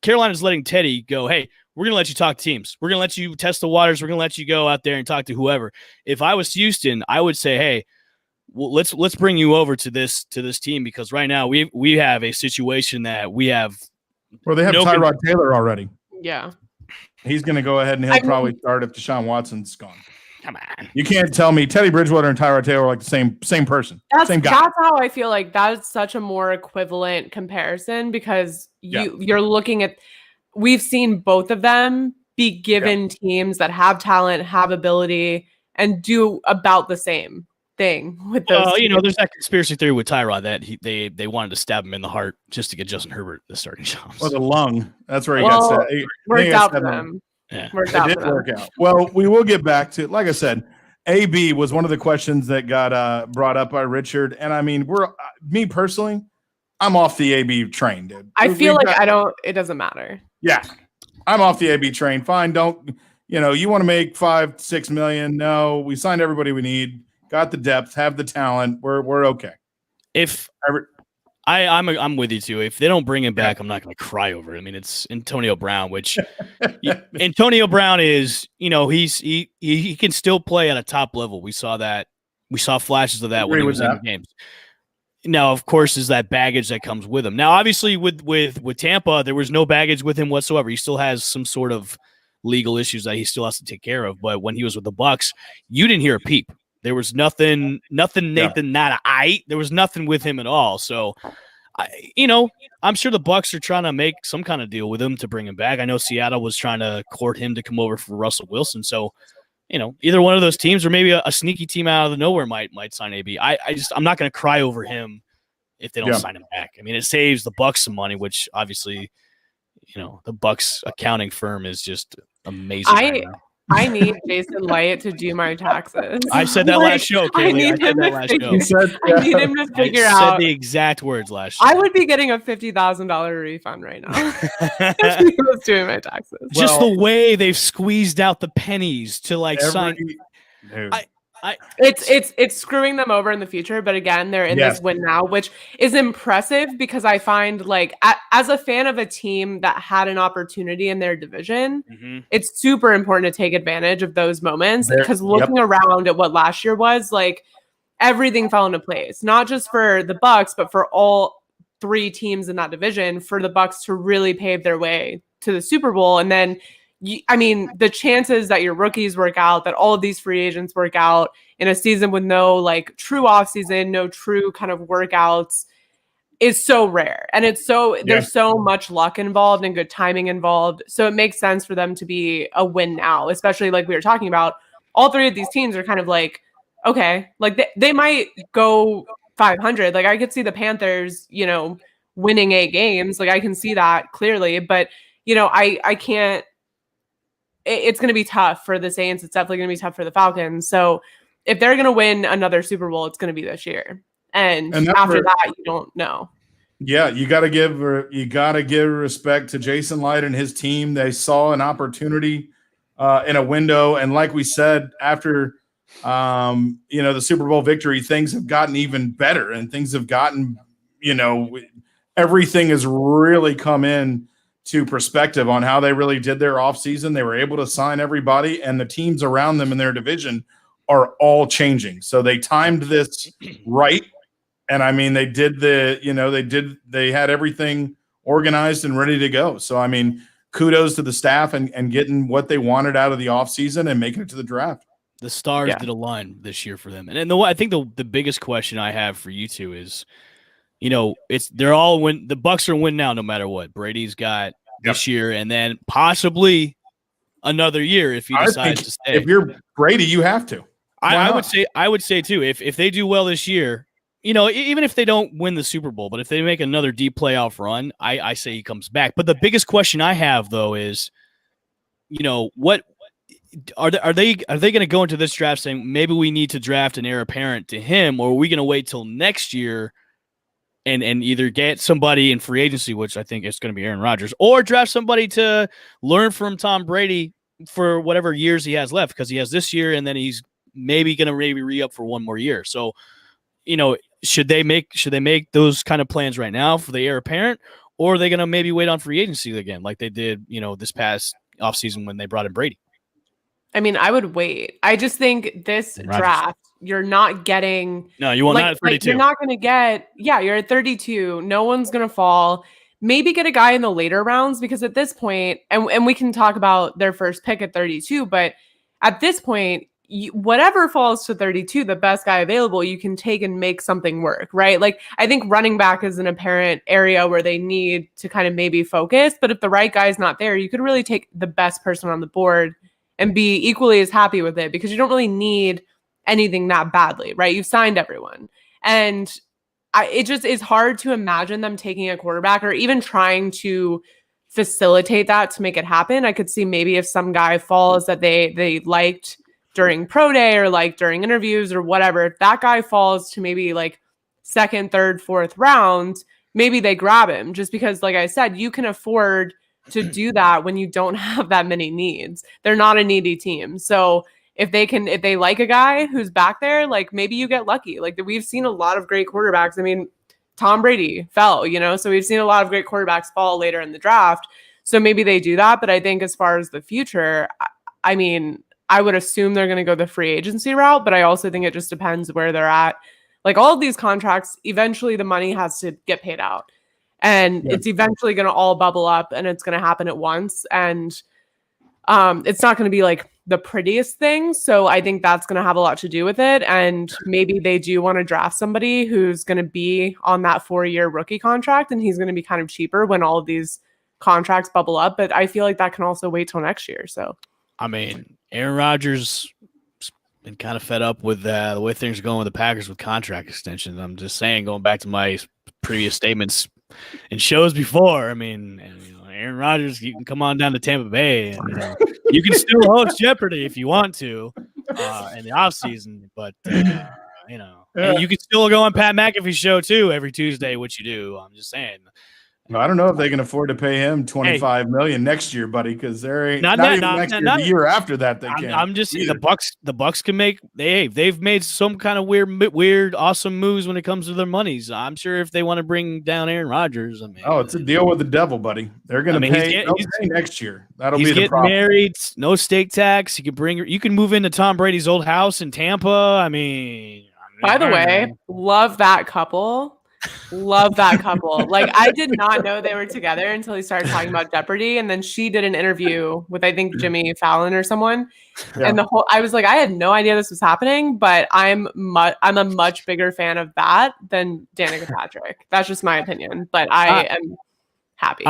Carolina's letting Teddy go, hey, we're gonna let you talk to teams. We're gonna let you test the waters. We're gonna let you go out there and talk to whoever. If I was Houston, I would say, hey, well, let's bring you over to this team, because right now we have a situation that we have. Well, they have Tyrod Taylor already. Yeah, he's going to go ahead and he'll probably start if Deshaun Watson's gone. Come on, you can't tell me Teddy Bridgewater and Tyrod Taylor are like the same person. Same guy. That's how I feel like that's such a more equivalent comparison, because you're looking at, we've seen both of them be given teams that have talent, have ability, and do about the same thing with those. There's that conspiracy theory with Tyrod that they wanted to stab him in the heart just to get Justin Herbert the starting jobs. Or the lung. That's where he got stabbed. Worked out for them. Yeah. It did work out. Well, we will get back to, like I said, AB was one of the questions that got brought up by Richard. And I mean, me personally, I'm off the AB train, dude. I feel like it doesn't matter. Yeah. I'm off the AB train. Fine. You want to make 5-6 million. No, we signed everybody we need. Got the depth, have the talent. We're okay. I'm with you too. If they don't bring him back, I'm not going to cry over it. I mean, it's Antonio Brown, which Antonio Brown is, he can still play at a top level. We saw that. We saw flashes of that when he was in the games. Now, of course, is that baggage that comes with him. Now, obviously, with Tampa, there was no baggage with him whatsoever. He still has some sort of legal issues that he still has to take care of. But when he was with the Bucs, you didn't hear a peep. There was nothing, Nathan, not there was nothing with him at all. So, I'm sure the Bucs are trying to make some kind of deal with him to bring him back. I know Seattle was trying to court him to come over for Russell Wilson. So, either one of those teams, or maybe a sneaky team out of the nowhere might sign AB. I'm not going to cry over him if they don't sign him back. I mean, it saves the Bucs some money, which obviously, the Bucs accounting firm is just amazing. Right now. I need Jason Light to do my taxes. I said that last show, Kaylee. I need him to figure out. I said the exact words last show. I would be getting a $50,000 refund right now if he was doing my taxes. Just the way they've squeezed out the pennies to sign. It's screwing them over in the future, but again, they're in this win now, which is impressive, because I find, as a fan of a team that had an opportunity in their division, it's super important to take advantage of those moments, because looking around at what last year was, everything fell into place, not just for the Bucs, but for all three teams in that division, for the Bucs to really pave their way to the Super Bowl. And then the chances that your rookies work out, that all of these free agents work out in a season with no true off season, no true kind of workouts, is so rare. And there's so much luck involved and good timing involved. So it makes sense for them to be a win now, especially we were talking about. All three of these teams are kind of okay, they might go 500. I could see the Panthers, winning 8 games. I can see that clearly, but I can't. It's going to be tough for the Saints. It's definitely going to be tough for the Falcons. So if they're going to win another Super Bowl, it's going to be this year. And after that, you don't know. Yeah, you got to give respect to Jason Light and his team. They saw an opportunity in a window, and like we said, after the Super Bowl victory, things have gotten even better, and things have gotten, everything has really come in to perspective on how they really did their offseason. They were able to sign everybody, and the teams around them in their division are all changing. So they timed this right. And I mean, they had everything organized and ready to go. So, I mean, kudos to the staff and getting what they wanted out of the offseason and making it to the draft. The stars did align this year for them. And I think the biggest question I have for you two is, they're all win. The Bucs are win now, no matter what. Brady's got this year, and then possibly another year if he decides to stay. If you're Brady, you have to. I would say too. If they do well this year, even if they don't win the Super Bowl, but if they make another deep playoff run, I say he comes back. But the biggest question I have though is, what are they going to go into this draft saying maybe we need to draft an heir apparent to him, or are we going to wait till next year and either get somebody in free agency, which I think is going to be Aaron Rodgers, or draft somebody to learn from Tom Brady for whatever years he has left, because he has this year and then he's maybe going to re-up for one more year. So, should they make those kind of plans right now for the heir apparent, or are they going to maybe wait on free agency again like they did, this past offseason when they brought in Brady? I mean, I would wait. I just think this draft, you're not getting. No, you will not at 32. You're not going to get. Yeah, you're at 32. No one's going to fall. Maybe get a guy in the later rounds, because at this point, and we can talk about their first pick at 32, but at this point, whatever falls to 32, the best guy available, you can take and make something work, right? Like, I think running back is an apparent area where they need to kind of maybe focus. But if the right guy is not there, you could really take the best person on the board and be equally as happy with it, because you don't really need anything that badly, right? You've signed everyone. And it just is hard to imagine them taking a quarterback or even trying to facilitate that to make it happen. I could see maybe if some guy falls that they liked during pro day or like during interviews or whatever, if that guy falls to maybe like second, third, fourth round, maybe they grab him, just because, like I said, you can afford to do that when you don't have that many needs. They're not a needy team. So if they like a guy who's back there, like, maybe you get lucky. Like, we've seen a lot of great quarterbacks. I mean, Tom Brady fell, so we've seen a lot of great quarterbacks fall later in the draft. So maybe they do that. But I think as far as the future, I mean, I would assume they're going to go the free agency route, but I also think it just depends where they're at. Like, all of these contracts, eventually the money has to get paid out. And it's eventually going to all bubble up, and it's going to happen at once. And it's not going to be like the prettiest thing. So I think that's going to have a lot to do with it. And maybe they do want to draft somebody who's going to be on that 4-year rookie contract, and he's going to be kind of cheaper when all of these contracts bubble up. But I feel like that can also wait till next year. So, I mean, Aaron Rodgers been kind of fed up with the way things are going with the Packers with contract extensions. I'm just saying, going back to my previous statements in shows before, I mean, Aaron Rodgers, you can come on down to Tampa Bay, and you can still host Jeopardy if you want to in the offseason, but and you can still go on Pat McAfee's show too every Tuesday, which you do. I'm just saying. Well, I don't know if they can afford to pay him $25 million next year, buddy, because there ain't not even next year. The year after that, they can't. I'm just saying the Bucks can make they've made some kind of weird, awesome moves when it comes to their monies. I'm sure if they want to bring down Aaron Rodgers, I mean, it's a deal with the devil, buddy. They're going to pay next year. That'll be the problem. He's getting married, no state tax. You can move into Tom Brady's old house in Tampa. I mean, by the way, love that couple. Love that couple. Like, I did not know they were together until he started talking about Jeopardy, and then she did an interview with, I think, Jimmy Fallon or someone. Yeah. And I was like, I had no idea this was happening, but I'm a much bigger fan of that than Danica Patrick. That's just my opinion, but I am happy.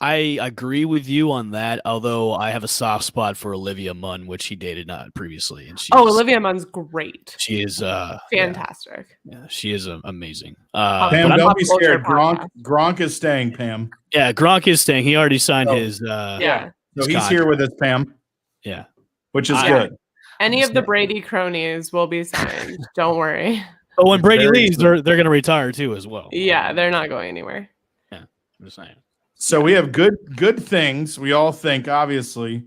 I agree with you on that, although I have a soft spot for Olivia Munn, which he dated not previously. And Olivia Munn's great. She is fantastic. Yeah, she is amazing. Pam, don't be scared. Gronk is staying, Pam. Yeah, Gronk is staying. He already signed his. So he's here with us, Pam. Yeah, which is good. Any of the Brady cronies will be signed. Don't worry. But when Brady leaves, they're going to retire too as well. Yeah, they're not going anywhere. Yeah, I'm just saying. So we have good things. We all think, obviously,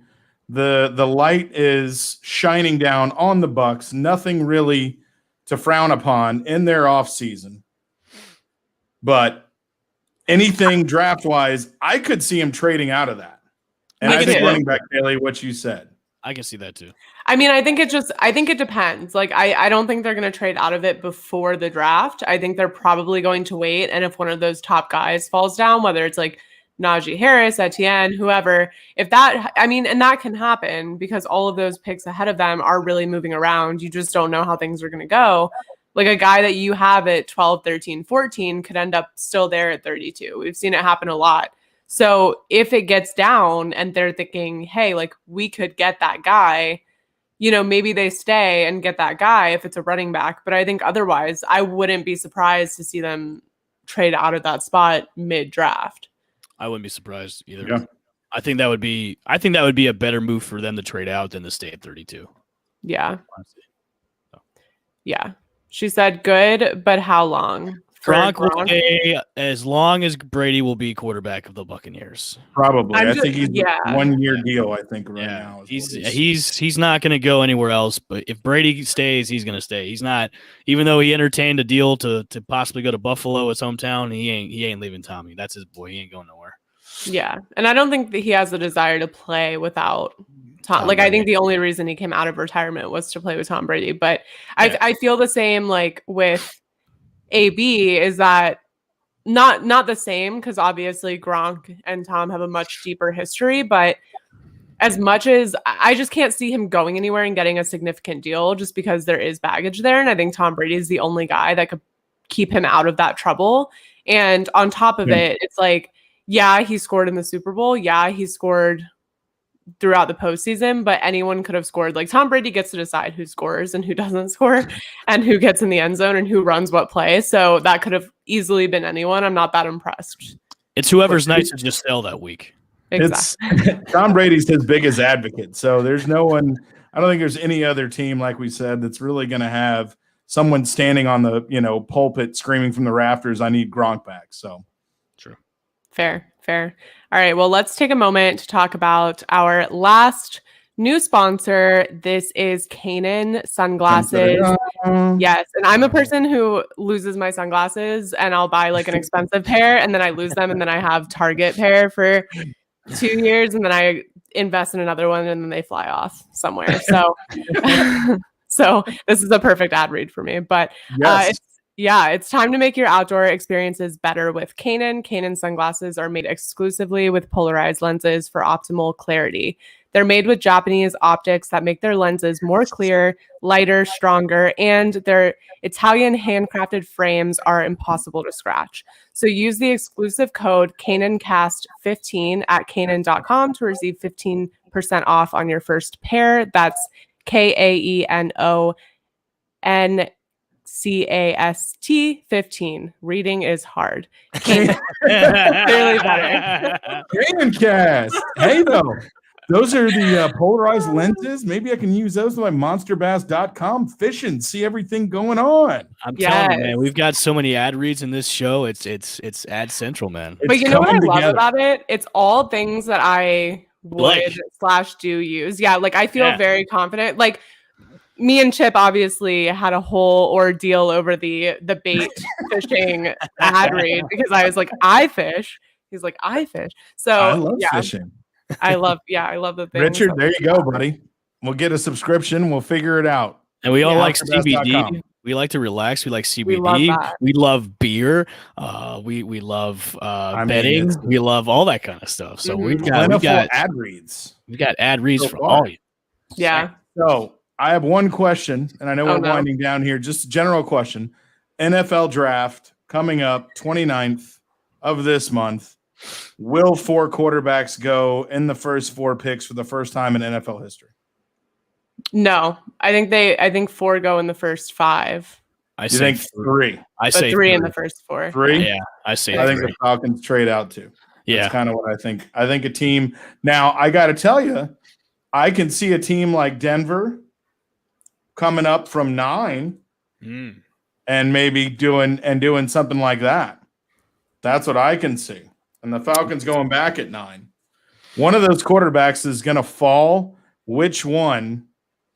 the light is shining down on the Bucks. Nothing really to frown upon in their offseason. But anything draft-wise, I could see him trading out of that. And I think running back, Daly, what you said. I can see that too. I mean, I think it depends. Like, I don't think they're going to trade out of it before the draft. I think they're probably going to wait. And if one of those top guys falls down, whether it's like Najee Harris, Etienne, whoever, and that can happen because all of those picks ahead of them are really moving around. You just don't know how things are going to go. Like, a guy that you have at 12, 13, 14 could end up still there at 32. We've seen it happen a lot. So if it gets down and they're thinking, hey, like, we could get that guy, maybe they stay and get that guy if it's a running back. But I think otherwise, I wouldn't be surprised to see them trade out of that spot mid-draft. I wouldn't be surprised either. Yeah. I think that would be a better move for them to trade out than to stay at 32. Yeah. Honestly. So. Yeah. She said good, but how long? Gronk will stay as long as Brady will be quarterback of the Buccaneers. Probably. I think he's a 1 year deal, I think, right now. He's not going to go anywhere else, but if Brady stays, he's going to stay. He's not, even though he entertained a deal to possibly go to Buffalo, his hometown, he ain't leaving Tommy. That's his boy. He ain't going nowhere. Yeah. And I don't think that he has a desire to play without Tom. Like, I think the only reason he came out of retirement was to play with Tom Brady. But I feel the same, like, with AB, is that not the same, because obviously Gronk and Tom have a much deeper history, but as much as I just can't see him going anywhere and getting a significant deal just because there is baggage there. And I think Tom Brady is the only guy that could keep him out of that trouble. And on top of it, it's like, yeah, he scored in the Super Bowl. Yeah, he scored throughout the postseason, but anyone could have scored. Like, Tom Brady gets to decide who scores and who doesn't score and who gets in the end zone and who runs what play. So that could have easily been anyone. I'm not that impressed. It's whoever's nice to just sell that week. Exactly. Tom Brady's his biggest advocate. So there's no one, I don't think there's any other team, like we said, that's really going to have someone standing on the, pulpit screaming from the rafters, I need Gronk back. So true. Fair. All right. Well, let's take a moment to talk about our last new sponsor. This is Kanan Sunglasses. Yes. And I'm a person who loses my sunglasses, and I'll buy like an expensive pair and then I lose them, and then I have Target pair for 2 years, and then I invest in another one and then they fly off somewhere. So so this is a perfect ad read for me. But it's time to make your outdoor experiences better with Kanan. Kanan sunglasses are made exclusively with polarized lenses for optimal clarity. They're made with Japanese optics that make their lenses more clear, lighter, stronger, and their Italian handcrafted frames are impossible to scratch. So use the exclusive code KananCast15 at Kanan.com to receive 15% off on your first pair. That's KAENONCAST 15. Reading is hard. Clearly better. Cast. Hey, though. Those are the polarized lenses. Maybe I can use those like monsterbass.com fishing, see everything going on. I'm telling you, man, we've got so many ad reads in this show. It's ad central, man. But you know what I love about it? It's all things that I would/do use. Yeah, like I feel very confident. Like, me and Chip obviously had a whole ordeal over the bait fishing ad read, because I was like, I fish. He's like, I fish. So I love fishing. I love the thing. Richard, there you go, buddy. We'll get a subscription. We'll figure it out. And we all like CBD. We like to relax. We like CBD. We love beer. We love betting. We love all that kind of stuff. So we've got ad reads. We got ad reads for all of you. Yeah. So I have one question, and I know we're winding down here. Just a general question. NFL draft coming up 29th of this month. Will 4 quarterbacks go in the first 4 picks for the first time in NFL history? No, I think 4 go in the first 5. I think 3. I say 3 in the first 4. 3? Yeah, I think the Falcons trade out too. Yeah, that's kind of what I think. I think a team. Now I got to tell you, I can see a team like Denver coming up from 9 and maybe doing something like that. That's what I can see. And the Falcons going back at 9. One of those quarterbacks is going to fall. Which one?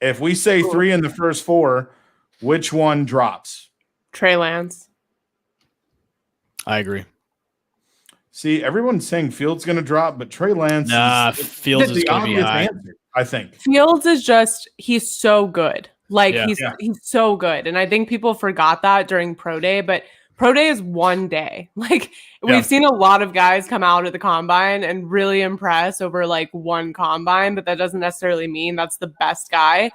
If we say 3 in the first 4, which one drops? Trey Lance. I agree. See, everyone's saying Fields going to drop, but Trey Lance. Fields is going to be high. Answer, I think Fields is he's so good. Like he's so good, and I think people forgot that during Pro Day, but Pro Day is one day. Like we've seen a lot of guys come out at the combine and really impress over like one combine, but that doesn't necessarily mean that's the best guy.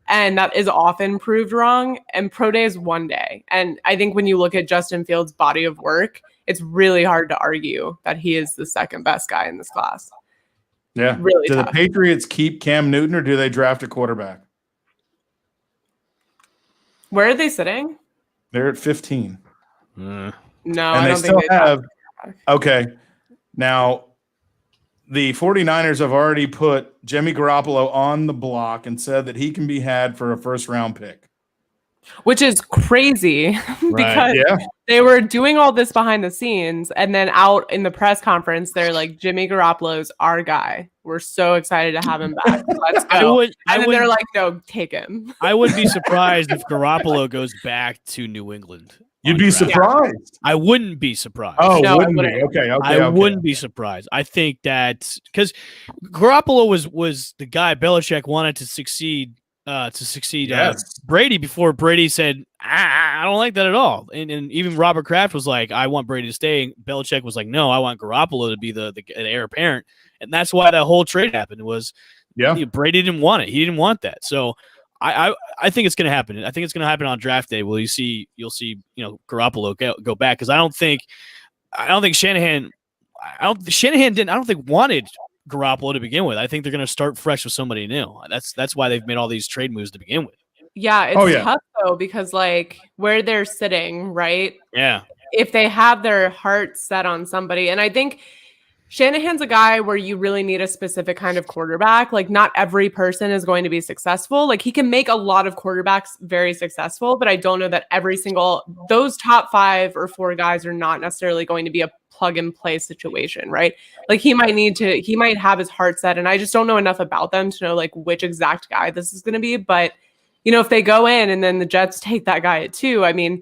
And that is often proved wrong. And Pro Day is one day. And I think when you look at Justin Fields' body of work, it's really hard to argue that he is the second best guy in this class. Yeah. Really Do tough. the Patriots keep Cam Newton or do they draft a quarterback? Where are they sitting? They're at 15. No, and I they don't still think they have. Okay, now the 49ers have already put Jimmy Garoppolo on the block and said that he can be had for a first-round pick. Which is crazy because they were doing all this behind the scenes, and then out in the press conference, they're like, Jimmy Garoppolo's our guy. We're so excited to have him back. Let's go. They're like, no, take him. I wouldn't be surprised if Garoppolo goes back to New England. You'd be surprised. I wouldn't be surprised. Oh, no, wouldn't be. Okay. I wouldn't be surprised. I think that because Garoppolo was the guy Belichick wanted to succeed. Brady before Brady said, I don't like that at all. And even Robert Kraft was like, I want Brady to stay. And Belichick was like, no, I want Garoppolo to be the heir apparent. And that's why that whole trade happened was Brady didn't want it. He didn't want that. So I think it's going to happen. I think it's going to happen on draft day. You'll see, Garoppolo go back. Cause I don't think Shanahan wanted Garoppolo to begin with. I think they're going to start fresh with somebody new. That's why they've made all these trade moves to begin with. Yeah, it's tough though because like where they're sitting, right? Yeah. If they have their heart set on somebody, and I think Shanahan's a guy where you really need a specific kind of quarterback. Like not every person is going to be successful. Like he can make a lot of quarterbacks very successful, but I don't know that those top 5 or 4 guys are not necessarily going to be a plug and play situation, right? Like he might have his heart set, and I just don't know enough about them to know like which exact guy this is going to be. But if they go in and then the Jets take that guy at 2, I mean,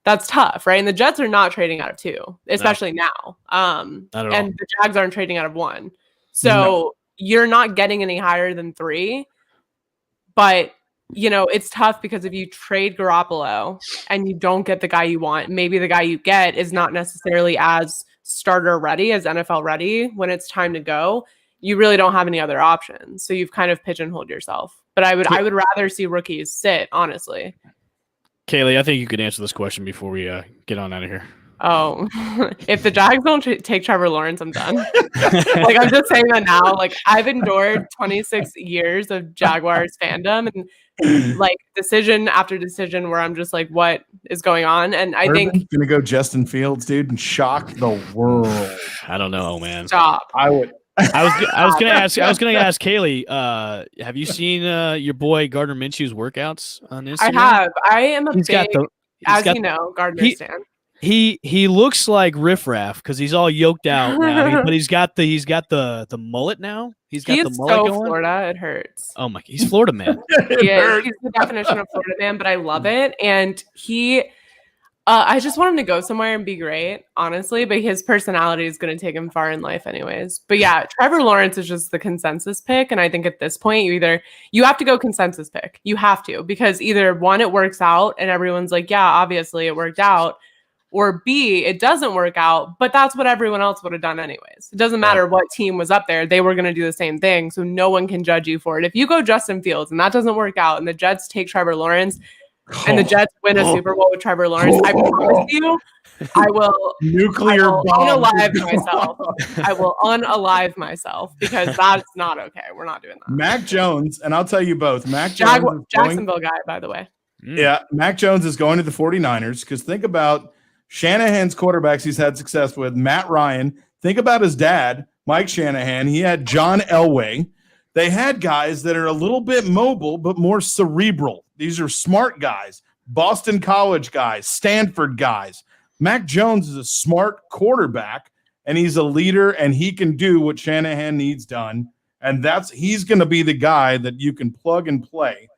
that's tough, right? And the Jets are not trading out of 2, especially now. And the Jags aren't trading out of 1. So you're not getting any higher than 3. But, it's tough because if you trade Garoppolo and you don't get the guy you want, maybe the guy you get is not necessarily as starter ready, as NFL ready when it's time to go. You really don't have any other options. So you've kind of pigeonholed yourself. But I would rather see rookies sit, honestly. Kaylee, I think you could answer this question before we get on out of here. Oh, if the Jags don't take Trevor Lawrence, I'm done. Like, I'm just saying that now. Like, I've endured 26 years of Jaguars fandom and like decision after decision where I'm just like, what is going on? And I think going to go Justin Fields, dude, and shock the world. I don't know, man. Stop. I would. I was gonna ask Kaylee. Have you seen your boy Gardner Minshew's workouts on Instagram? I have. I am a Gardner stan. He looks like riffraff because he's all yoked out now. But he's got the mullet now. He's got the mullet going. Florida. It hurts. Oh my! He's Florida man. He's the definition of Florida man. But I love it, and he. I just want him to go somewhere and be great, honestly, but his personality is going to take him far in life anyways. But yeah, Trevor Lawrence is just the consensus pick. And I think at this point, you have to go consensus pick. You have to, because either one, it works out and everyone's like, yeah, obviously it worked out. Or B, it doesn't work out, but that's what everyone else would have done anyways. It doesn't matter what team was up there. They were going to do the same thing. So no one can judge you for it. If you go Justin Fields and that doesn't work out and the Jets take Trevor Lawrence, and the Jets win a Super Bowl with Trevor Lawrence, I promise you, I will unalive myself. I will unalive myself because that's not okay. We're not doing that. Mac Jones, and I'll tell you both. Mac Jones, Jacksonville guy, by the way. Yeah, Mac Jones is going to the 49ers because think about Shanahan's quarterbacks he's had success with. Matt Ryan. Think about his dad, Mike Shanahan. He had John Elway. They had guys that are a little bit mobile but more cerebral. These are smart guys, Boston College guys, Stanford guys. Mac Jones is a smart quarterback, and he's a leader, and he can do what Shanahan needs done. And he's going to be the guy that you can plug and play.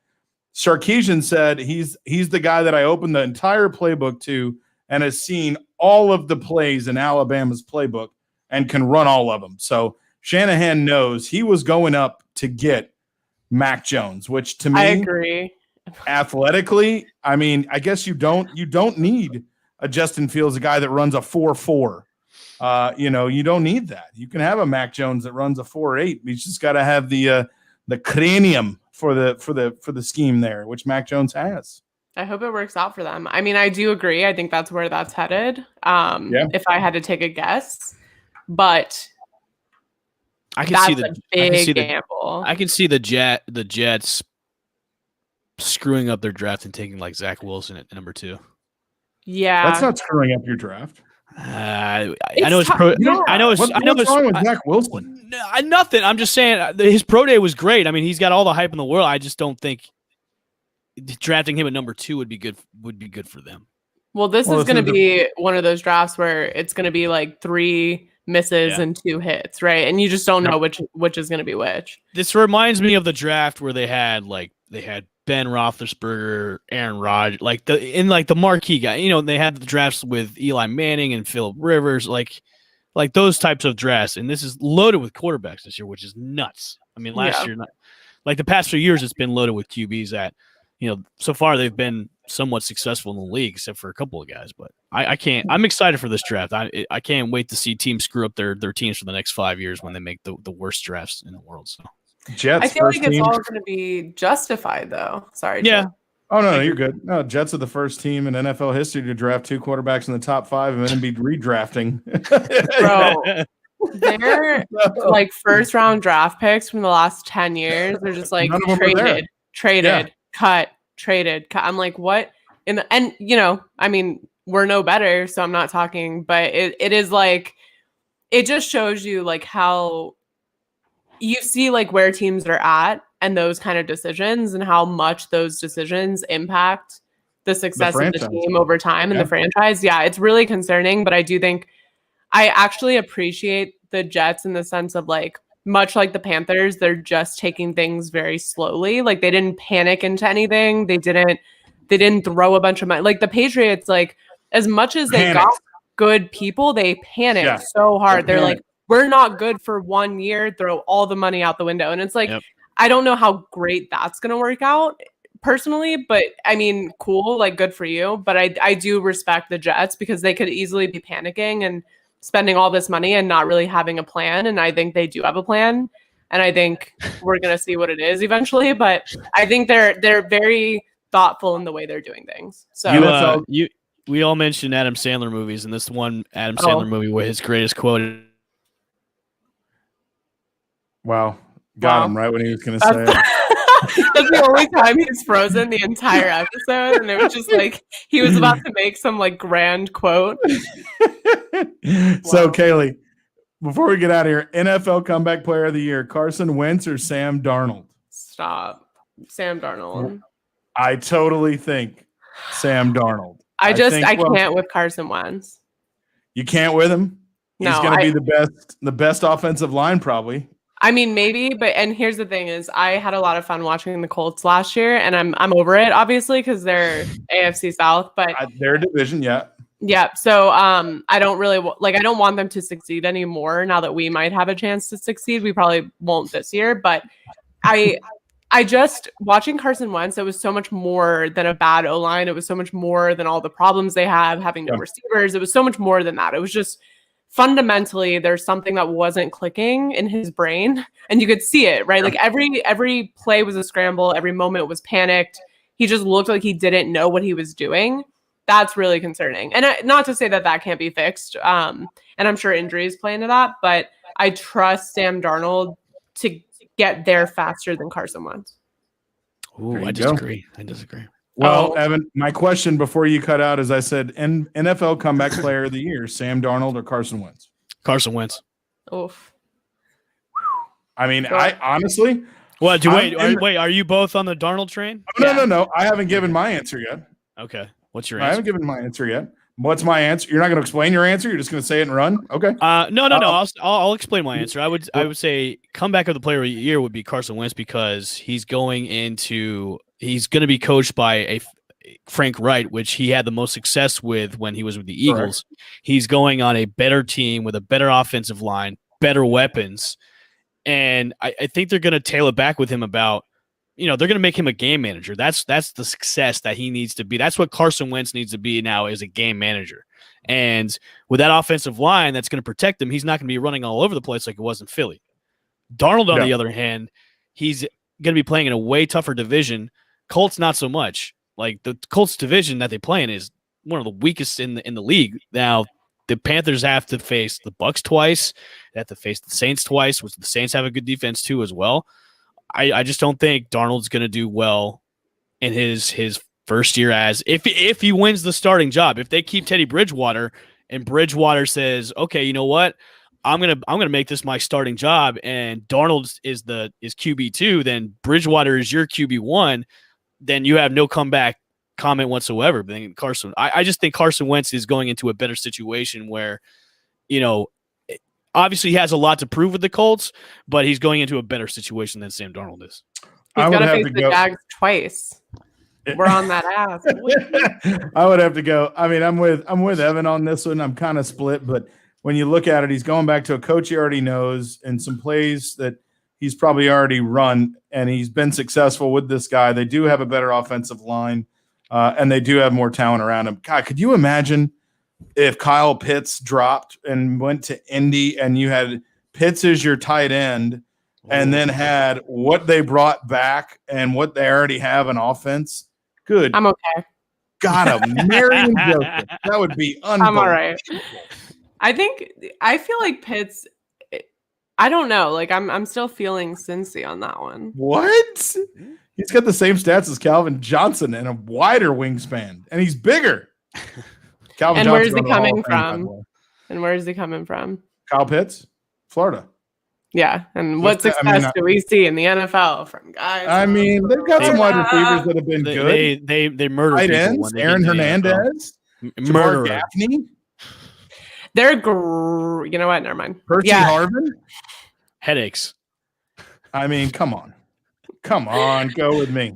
Sarkisian said he's the guy that I opened the entire playbook to and has seen all of the plays in Alabama's playbook and can run all of them. So Shanahan knows he was going up to get Mac Jones, which to me, I agree. Athletically, I mean, I guess you don't need a Justin Fields, a guy that runs a 4.4. You don't need that. You can have a Mac Jones that runs a 4.8. He's just got to have the cranium for the scheme there, which Mac Jones has. I hope it works out for them. I mean, I do agree. I think that's where that's headed. If I had to take a guess, but I can see the big gamble. I can see the Jets screwing up their draft and taking like Zach Wilson at number 2. Yeah, That's not screwing up your draft. I know his pro. Yeah. I know his. What's wrong with Zach Wilson? Nothing. I'm just saying his pro day was great. I mean, he's got all the hype in the world. I just don't think drafting him at number 2 would be good. Would be good for them. Well, this is going to be one of those drafts where it's going to be like 3 misses and 2 hits, right? And you just don't know which is going to be which. This reminds me of the draft where they had Ben Roethlisberger, Aaron Rodgers, like the marquee guy. You know, they had the drafts with Eli Manning and Phillip Rivers, like those types of drafts. And this is loaded with quarterbacks this year, which is nuts. I mean, last year, like the past few years, it's been loaded with QBs that, you know, so far they've been somewhat successful in the league, except for a couple of guys. But I can't. I'm excited for this draft. I can't wait to see teams screw up their teams for the next 5 years when they make the worst drafts in the world. So. Jets. I feel like it's all going to be justified, though. Sorry. Yeah. Jim. Oh no, you're good. No, Jets are the first team in NFL history to draft 2 quarterbacks in the top 5 and then be redrafting. Bro, they're like first round draft picks from the last 10 years. They're just like traded, cut. I'm like, what? And you know, I mean, we're no better, so I'm not talking, but it is like, it just shows you like how you see like where teams are at and those kind of decisions and how much those decisions impact the success of the team over time and the franchise. Yeah, it's really concerning, but I do think I actually appreciate the Jets in the sense of like, much like the Panthers, they're just taking things very slowly. Like they didn't panic into anything. They didn't throw a bunch of money. Like the Patriots, like as much as they got good people, they panicked so hard. They're like, we're not good for 1 year, throw all the money out the window. And it's like, I don't know how great that's going to work out personally, but I mean, cool, like good for you. But I do respect the Jets because they could easily be panicking and spending all this money and not really having a plan. And I think they do have a plan. And I think we're going to see what it is eventually. But I think they're very thoughtful in the way they're doing things. So we all mentioned Adam Sandler movies, and this one Adam Sandler movie where his greatest quote is, wow. Got him right when he was going to say it. That's the only time he's frozen the entire episode. And it was just like he was about to make some like grand quote. So, Kaylee, before we get out of here, NFL Comeback Player of the Year, Carson Wentz or Sam Darnold? Stop. Sam Darnold. I totally think Sam Darnold. I can't with Carson Wentz. You can't with him? He's going to be the best offensive line probably. I mean, maybe, and here's the thing is I had a lot of fun watching the Colts last year, and I'm over it, obviously, because they're AFC South, but their division, yeah. So I don't really I don't want them to succeed anymore now that we might have a chance to succeed. We probably won't this year, but I just watching Carson Wentz, it was so much more than a bad O-line. It was so much more than all the problems they have, having no receivers. It was so much more than that. It was just fundamentally there's something that wasn't clicking in his brain, and you could see it, right? Like every play was a scramble, every moment was panicked. He just looked like he didn't know what he was doing. That's really concerning. And not to say that can't be fixed. And I'm sure injuries play into that, but I trust Sam Darnold to get there faster than Carson Wentz. Ooh, I disagree. Well, Evan, my question before you cut out is I said NFL Comeback Player of the Year, Sam Darnold or Carson Wentz? Carson Wentz. Oof. I mean, I honestly. What? Wait, are you both on the Darnold train? No. I haven't given my answer yet. Okay. What's your answer? I haven't given my answer yet. What's my answer? You're not going to explain your answer? You're just going to say it and run? Okay. No. I'll explain my answer. I would say comeback of the player of the year would be Carson Wentz because he's going to be coached by a Frank Wright, which he had the most success with when he was with the Eagles. Correct. He's going on a better team with a better offensive line, better weapons. And I think they're going to tail it back with him about, they're going to make him a game manager. That's the success that he needs to be. That's what Carson Wentz needs to be now is a game manager. And with that offensive line that's going to protect him, he's not going to be running all over the place like it was in Philly. Darnold, on the other hand, he's going to be playing in a way tougher division. Colts, not so much. Like the Colts division that they play in is one of the weakest in the league. Now, the Panthers have to face the Bucs twice. They have to face the Saints twice, which the Saints have a good defense too as well. I just don't think Darnold's going to do well in his first year as if he wins the starting job. If they keep Teddy Bridgewater and Bridgewater says, okay, you know what? I'm gonna make this my starting job, and Darnold is QB2, then Bridgewater is your QB1, then you have no comeback comment whatsoever. But then I just think Carson Wentz is going into a better situation where, obviously he has a lot to prove with the Colts, but he's going into a better situation than Sam Darnold is. He's got to face the Jags twice. We're on that ass. I would have to go. I mean, I'm with Evan on this one. I'm kind of split, but when you look at it, he's going back to a coach he already knows and some plays that he's probably already run, and he's been successful with this guy. They do have a better offensive line, and they do have more talent around him. God, could you imagine if Kyle Pitts dropped and went to Indy and you had Pitts as your tight end and then had what they brought back and what they already have in offense? Good. I'm okay. God, a Marion Joseph. That would be unbelievable. I'm all right. I feel like Pitts, I don't know. Like I'm still feeling Cincy on that one. What? He's got the same stats as Calvin Johnson and a wider wingspan, and he's bigger. Calvin Johnson. Where is he coming from? And where is he coming from? Kyle Pitts, Florida. Yeah, and what success do we see in the NFL from guys? I mean, they've got some wide receivers that have been good. They murder tight ends. Aaron Hernandez, Jamar Gaffney. They're you know what? Never mind. Percy Harvin. Headaches. I mean, come on, go with me.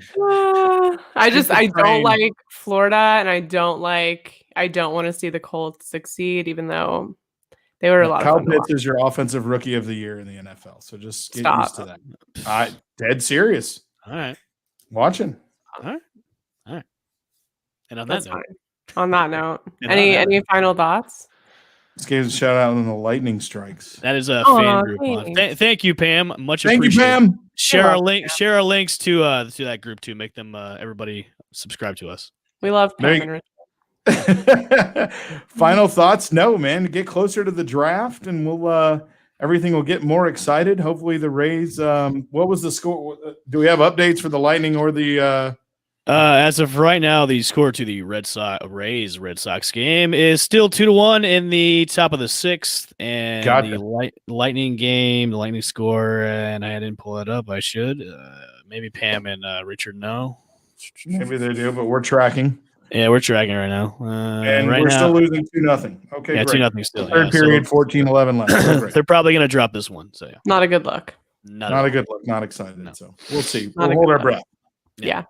I don't like Florida, and I don't want to see the Colts succeed, even though they were a lot of fun. Kyle Pitts is your offensive rookie of the year in the NFL, so just get used to that. Dead serious. All right, watching. All right. And on that note, any final thoughts? Just gave a shout out on the lightning strikes. That is a fan group. Thank you, Pam. Much appreciated. Thank you, Pam. Share our links to that group too. Make them everybody subscribe to us. We love Pam and Final thoughts? No, man. Get closer to the draft, and we'll everything will get more excited. Hopefully, the Rays. What was the score? Do we have updates for the Lightning or the? As of right now, the score to the Red Sox game is still 2-1 in the top of the 6th, and the Lightning game, the Lightning score, and I didn't pull it up. I should. Maybe Pam and Richard know. Maybe they do, but we're tracking. Yeah, we're tracking right now. And we're still losing 2-0. Okay, yeah, 2-0 still. Third period, 14-11 left. They're probably going to drop this one. So yeah. Not a good look. Not a good look. Not excited. No. So we'll see. We'll hold our breath. Yeah.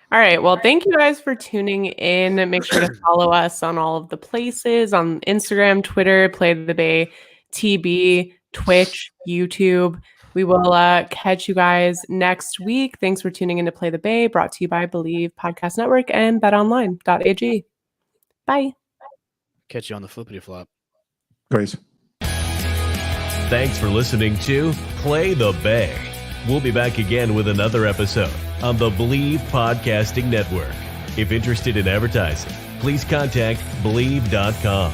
All right. Well, thank you guys for tuning in. Make sure to follow us on all of the places on Instagram, Twitter, Play the Bay, TB, Twitch, YouTube. We will catch you guys next week. Thanks for tuning in to Play the Bay, brought to you by Believe Podcast Network and betonline.ag. Bye. Catch you on the flippity flop. Grace. Thanks for listening to Play the Bay. We'll be back again with another episode on the Believe Podcasting Network. If interested in advertising, please contact Believe.com.